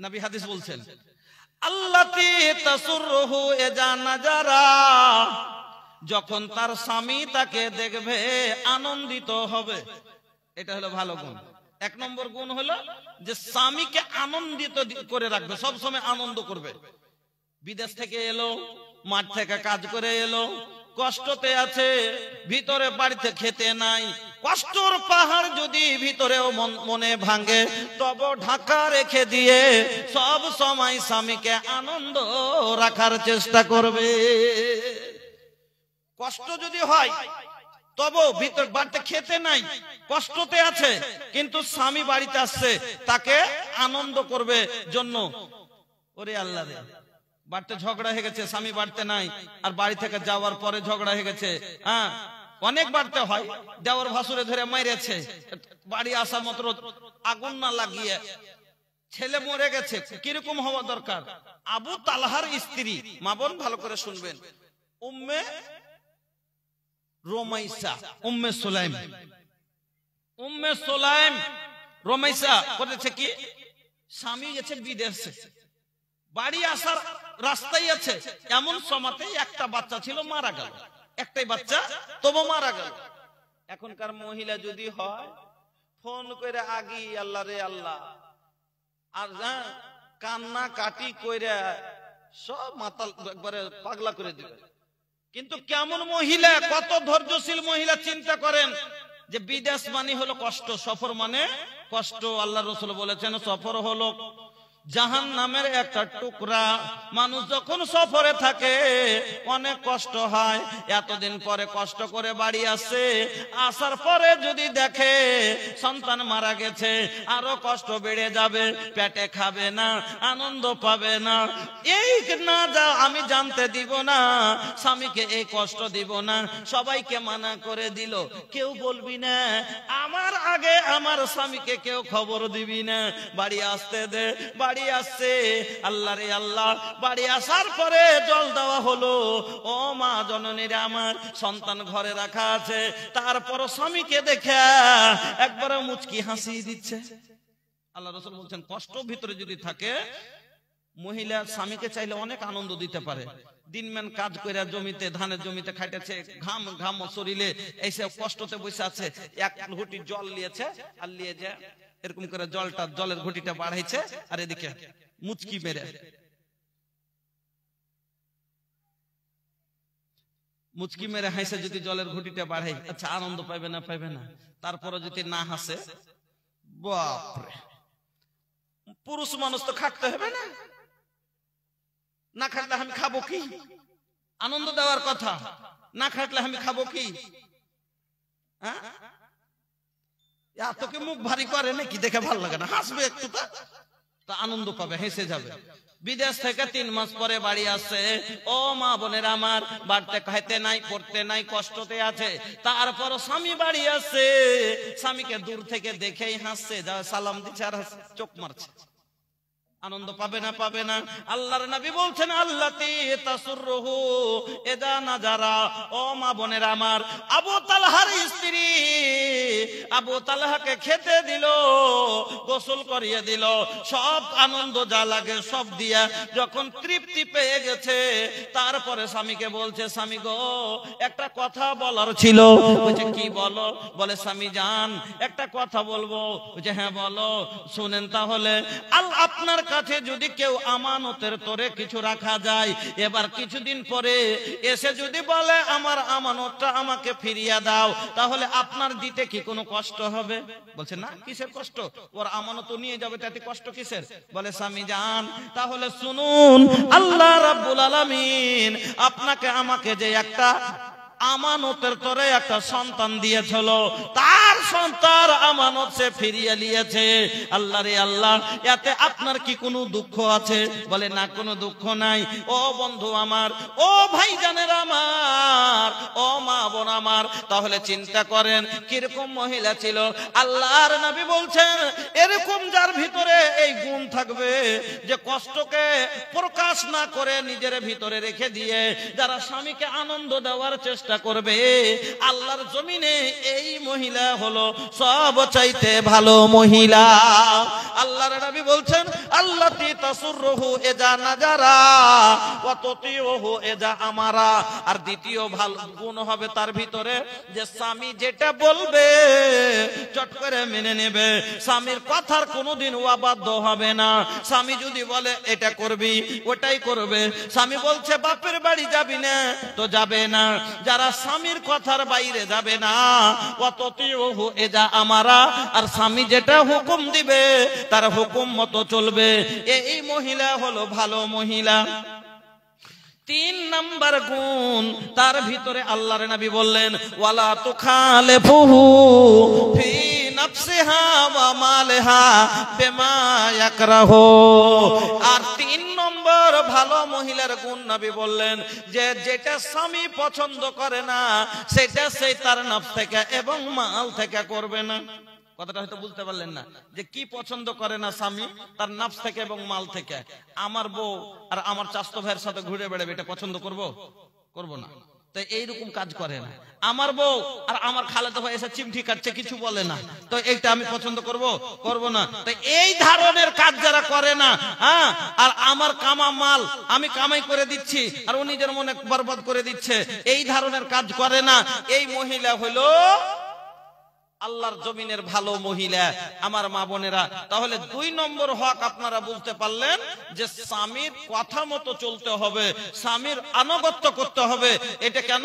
নবী হাদিস বলছেন আল্লাতী তাসুররুহু ইজা নাজারা, যখন তার স্বামী তাকে দেখবে আনন্দিত হবে, এটা হলো ভালো গুণ। 1 নম্বর গুণ হলো যে স্বামীকে আনন্দিত করে রাখবে, সব সময় আনন্দ করবে। বিদেশ থেকে এলো, মাঠ থেকে কাজ করে এলো, কষ্টতে আছে, ভিতরে বাড়িতে খেতে নাই, কষ্টর পাহাড় যদি ভিতরেও মনে ভাঙে তবে ঢাকা রেখে দিয়ে সব সময় স্বামীকে আনন্দ রাখার চেষ্টা করবে। কষ্ট যদি হয় তবে ভিতর বাড়িতে খেতে নাই, কষ্টতে আছে, কিন্তু স্বামী বাড়িতে আসছে তাকে আনন্দ করবে জন্য, ওরে আল্লাহ রে বাড়িতে ঝগড়া হয়ে গেছে, স্বামী বাড়িতে নাই, আর বাড়ি থেকে যাওয়ার পরে ঝগড়া হয়ে গেছে, হ্যাঁ অনেক বাড়তে হয়, দেওয়ার ভাসুরে ধরে মাইরেছে, বাড়ি আসা মাত্র আগুন না লাগিয়ে ছেলে মরে গেছে, কিরকম হওয়া দরকার। আবু তালহার স্ত্রী, মা বোন ভালো করে শুনবেন, উম্মে রোমাইসা উম্মে সুলাইম, উম্মে সুলাইম রোমাইসা করেছে কি, স্বামী গেছে বিদেশে, বাড়ি আসার রাস্তায় আছে, এমন সময়তে একটা বাচ্চা ছিল মারা গেল, একটাই বাচ্চা তবু মারা গেল। এখনকার মহিলা যদি হয় ফোন করে আগি আল্লাহ রে আল্লাহ, আর কান্না কাটি কইরা সব মাতাল একবারে পাগলা করে দিবে। কিন্তু কেমন মহিলা, কত ধৈর্যশীল মহিলা, চিন্তা করেন যে বিদেশ মানে হলো কষ্ট, সফর মানে কষ্ট। আল্লাহ রাসূল বলেছেন সফর হলো জাহান্নামের একটা টুকরা। মানুষ যখন সফরে থাকে অনেক কষ্ট হয়, এতদিন পরে কষ্ট করে বাড়ি আসে, আসার পরে যদি দেখে সন্তান মারা গেছে আরো কষ্ট বেড়ে যাবে, পেটে খাবে না, আনন্দ পাবে না। এই না যা আমি জানতে দিব না, স্বামীকে এই কষ্ট দিব না, সবাইকে মানা করে দিল, কেউ বলবি না আমার আগে আমার স্বামীকে কেউ খবর দিবি না, বাড়ি আসতে দে। বাড়ি আসছে, আল্লাহ রে আল্লাহ, বাড়ি আসার পরে জল দেওয়া হলো, ও মা জননীরা আমার, সন্তান ঘরে রাখা আছে, তারপর স্বামীকে দেখে একবার মুচকি হাসি দিচ্ছে। আল্লাহ রাসূল বলছেন কষ্ট ভিতরে যদি থাকে, মহিলা স্বামীকে চাইলে অনেক আনন্দ দিতে পারে। দিনমান কাজ কইরা জমিতে, ধানের জমিতে খাইতেছে, ঘাম ঘাম শরীরে, এসে কষ্টতে বসে আছে, এক ঘটি জল নিয়েছে, আর নিয়ে যে এরকম করে জলের ঘটিটা বাড়াইছে, আর এদিকে মুচকি মেরে হাসে, যদি জলের ঘটিটা বাড়াই, আচ্ছা আনন্দ পাইবে না? পাইবে না। তারপরে যদি না হাসে, বাপরে, পুরুষ মানুষ তো খাটতে হবে না, না খাটলে আমি খাবো কি? আনন্দ দেওয়ার কথা, না খাটলে আমি খাবো কি? হ্যাঁ, এতকে মুখ ভারী করে নাকি? দেখে ভালো লাগে না, হাসবে একটু, তা আনন্দ পাবে, হেসে যাবে। বিদেশ থেকে 3 মাস পরে বাড়ি আসছে, ও মা বোনের আমার, বাড়তে খাইতে নাই, পড়তে নাই, কষ্টতে আছে, তারপর স্বামী বাড়ি আসছে, স্বামীকে দূর থেকে দেখেই হাসছে, যা সালাম দিচ্ছে আর চোখ মারছে। আনন্দ পাবে না? পাবে না। আল্লাহর নবী বলছেন আল্লাতি তাসুররুহু ইদা নাজারা, ও মা বোনের আমার, আবু তালহার স্ত্রী আবু তালহাকে খেতে দিল, গোসল করিয়ে দিল, সব আনন্দ যা লাগে সব দিয়া যখন তৃপ্তি পেয়ে গেছে, তারপরে স্বামীকে বলছে, স্বামী গো একটা কথা বলার ছিল। বলছে কি বলো? বলে স্বামী জান একটা কথা বলবো। বলছে হ্যাঁ বলো। শুনেন তাহলে, আপনার কাছে যদি কেউ আমানতের তোরে কিছু রাখা যায়, এবার কিছুদিন পরে এসে যদি বলে আমার আমানতটা আমাকে ফিরিয়ে দাও, তাহলে আপনার দিতে কি কোনো কষ্ট হবে? বলছে না, কিসের কষ্ট, ওর আমানত নিয়ে যাবে, তাতে কষ্ট কিসের? বলে স্বামী জান তাহলে শুনুন, আল্লাহ রাব্বুল আলামিন আপনাকে আমাকে যে একটা আমানতের তরে একটা সন্তান দিয়েছিল, তার সন্তান আমানত সে ফিরিয়ে নিয়েছে। আল্লাহ রে আল্লাহ, এতে আপনার কি কোনো দুঃখ আছে? বলে না, কোনো দুঃখ নাই। ও বন্ধু আমার, ও ভাইজানের আমার, ও মা বোন আমার, তাহলে চিন্তা করেন কিরকম মহিলা ছিল। আল্লাহর নবী বলছেন এরকম যার ভিতরে এই গুণ থাকবে যে কষ্টকে প্রকাশ না করে নিজের ভিতরে রেখে দিয়ে যারা স্বামীকে আনন্দ দেওয়ার চেষ্টা করবে, আল্লাহর জমিনে এই মহিলা হলো সব চাইতে ভালো মহিলা। আল্লাহর নবী বলছেন আল্লাতি তাসুররুহু ইজা নাজারা ওয়া তুতিউহু ইজা আমারা। আর দ্বিতীয় ভালো গুণ হবে তার ভিতরে যে স্বামী যেটা বলবে চট করে মেনে নেবে, স্বামীর কথার কোনোদিন অবাধ্য হবে না। স্বামী যদি বলে এটা করবি, ওটাই করবে। স্বামী বলছে বাপের বাড়ি যাবি না, তো যাবে না। যারা স্বামীর কথার বাইরে যাবে না, ওয়াতুতিউহু ইজা আমারা, আর স্বামী যেটা হুকুম দিবে তার হুকুম মতো চলবে, এই মহিলা হলো ভালো মহিলা। 3 নাম্বার গুণ তার ভিতরে আল্লাহর নবী বললেন ওয়ালা তুখালিফুহু ফি নাফসিহা ওয়া মালিহা বিমা ইয়াকরাহু। আর 3 নম্বর ভালো মহিলার গুণ নবী বললেন যে যেটা স্বামী পছন্দ করে না সেটা সে তার নফস থেকে এবং মাল থেকে করবে না। কথাটা হয়তো বুঝতে পারলেন না, যে কি পছন্দ করে না স্বামী তার নফস থেকে এবং মাল থেকে। আমার বউ আর আমার চাচতো ভাইয়ের সাথে ঘুরে বেড়াবে, এটা পছন্দ করব? করব না। তো এইরকম কাজ করে না। আমার বউ আর আমার খালাতো ভাই এসে চিমটি কাটছে, কিছু বলে না, তো এইটা আমি পছন্দ করব না। তো এই ধরনের কাজ যারা করে না, হ্যাঁ, আর আমার কামা মাল আমি কামাই করে দিচ্ছি আর ও নিজের মনে বরবাদ করে দিচ্ছে, এই ধরনের কাজ করে না। এই মহিলা হলো আল্লাহর জমিনের ভালো মহিলা। আমার মা বোনেরা, তাহলে 2 নম্বর হক আপনারা বুঝতে পারলেন যে স্বামীর কথা মতো চলতে হবে, স্বামীর আনুগত্য করতে হবে। এটা কেন?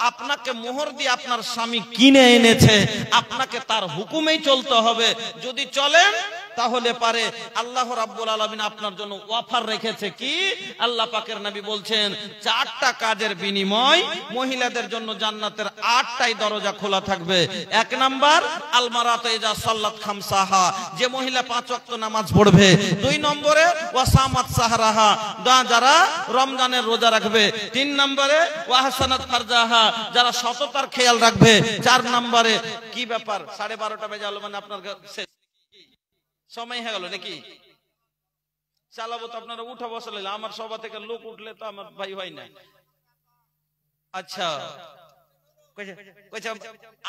আপনাকে মোহর দিয়ে আপনার স্বামী কিনে এনেছে, আপনাকে তার হুকুমেই চলতে হবে। যদি চলেন তাহলে পারে আল্লাহ রাব্বুল আলামিন আপনার জন্য অফার রেখেছে। কি? আল্লাহ পাকের নবী বলছেন 4টা কাজের বিনিময় মহিলাদের জন্য জান্নাতের 8টাই দরজা খোলা থাকবে। 1 নাম্বার, আল মারাতু ইজা সাল্লাত খামসাহা, যে মহিলা 5 ওয়াক্ত নামাজ পড়বে। 2 নম্বরে ওয়াসামাত সাহরাহা, যারা রমজানের রোজা রাখবে। 3 নম্বরে ওয়াহসানাত ফারজাহা, যারা সততার খেয়াল রাখবে। 4 নম্বরে কি ব্যাপার 12:30 বেজে গেল, মানে আপনার সময় হয়ে গেল নাকি? চালাবো তো, আপনারা উঠা বসালে, আমার সভা থেকে লোক উঠলে তো আমার ভাই হয় না। আচ্ছা,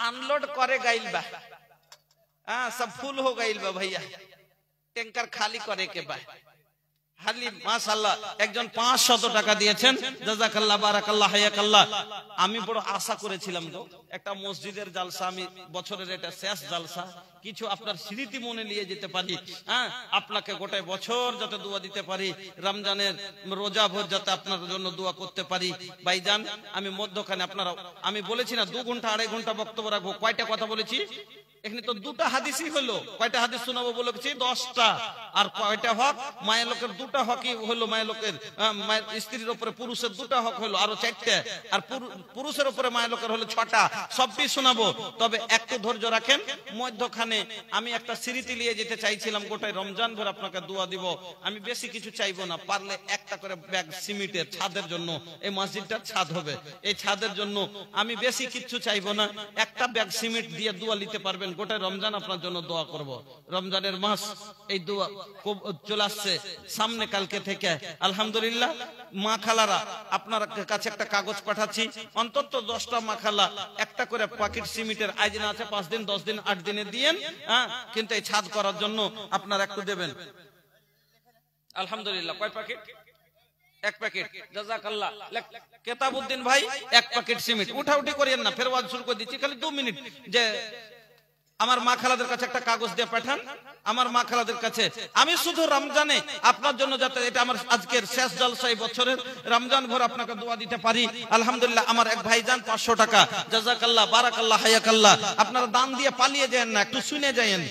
আনলোড করে গাইল বা, হ্যাঁ, সব ফুল হো গাইল বা ভাইয়া, ট্যাঙ্কার খালি করে কে বা হালি। মাশাআল্লাহ, একজন 500 টাকা দিয়েছেন, জাযাকাল্লাহ, বারাকাল্লাহ, হায়াকাল্লাহ। আমি বড় আশা করেছিলাম তো একটা মসজিদের জালসা, আমি বছরের এটা শেষ জালসা, কিছু আপনার স্মৃতি মনে নিয়ে যেতে পারি, হ্যাঁ, আপনাকে গোটায় বছর যাতে দোয়া দিতে পারি, রমজানের রোজা ভোর যাতে আপনার জন্য দোয়া করতে পারি। ভাইজান, আমি মধ্যখানে আপনারা, আমি বলেছি না 2 ঘন্টা 2.5 ঘন্টা বক্তব্য রাখবো, কয়টা কথা বলেছি? এখানে তো 2টা হাদিসই হলো। কয়টা হাদিস শোনাবো বলেছি? 10টা। আর কয়টা হক? মায়ের লোকের 2টা হকই হলো, মায়ের লোকের স্ত্রীর উপরে পুরুষের 2টা হক হলো, আরো 4টে, আর পুরুষের উপরে মায়ের লোকের হলো 6টা। সবটি শোনাবো, তবে একটু ধৈর্য রাখেন। মধ্যখানে আমি একটা স্মৃতি নিয়ে যেতে চাইছিলাম, গোটায় রমজান ভর আপনাকে দোয়া দিব। আমি বেশি কিছু চাইবো না, পারলে একটা করে ব্যাগ সিমেন্টের ছাদের জন্য, এই মসজিদটার ছাদ হবে, এই ছাদের জন্য আমি বেশি কিছু চাইবো না। একটা ব্যাগ সিমেন্ট দিয়ে দোয়া নিতে পারবেন, গোটা রমজান আপনার জন্য দোয়া করব। রমজানের মাস, এই দোয়া চলে আসছে সামনে, কালকে থেকে আলহামদুলিল্লাহ। মা খালারা, আপনার কাছে একটা কাগজ পাঠাচ্ছি, অন্তত 10টা মা খালা একটা করে প্যাকেট সিমেন্টের আয়োজন আছে, 5 দিন 10 দিন 8 দিনে দিয়েন, হ্যাঁ, কিন্তু এই ছাদ করার জন্য আপনারা একটু দেবেন। আলহামদুলিল্লাহ। কয় প্যাকেট? 1 প্যাকেট। জাযাকাল্লাহ। কেতাবউদ্দিন ভাই 1 প্যাকেট সিমেন্ট। উঠাউঠি করিয়েন না, ফের ওয়াজ শুরু করে দিচ্ছি, খালি 2 মিনিট। যে আমার মা খালাদের কাছে একটা কাগজ দিয়ে পাঠান, আমার মা খালাদের কাছে। আমি শুধু রমজানে আপনার জন্য যাতে, এটা আমার আজকের শেষ জলসা, এই বছরের রমজান ভর আপনাকে দোয়া দিতে পারি। আলহামদুলিল্লাহ। আমার এক ভাইজান 500 টাকা, জাযাকাল্লাহ, বারাকাল্লাহ, হায়াকাল্লাহ। আপনারা দান দিয়ে পালিয়ে যান না, একটু শুনে যায়েন।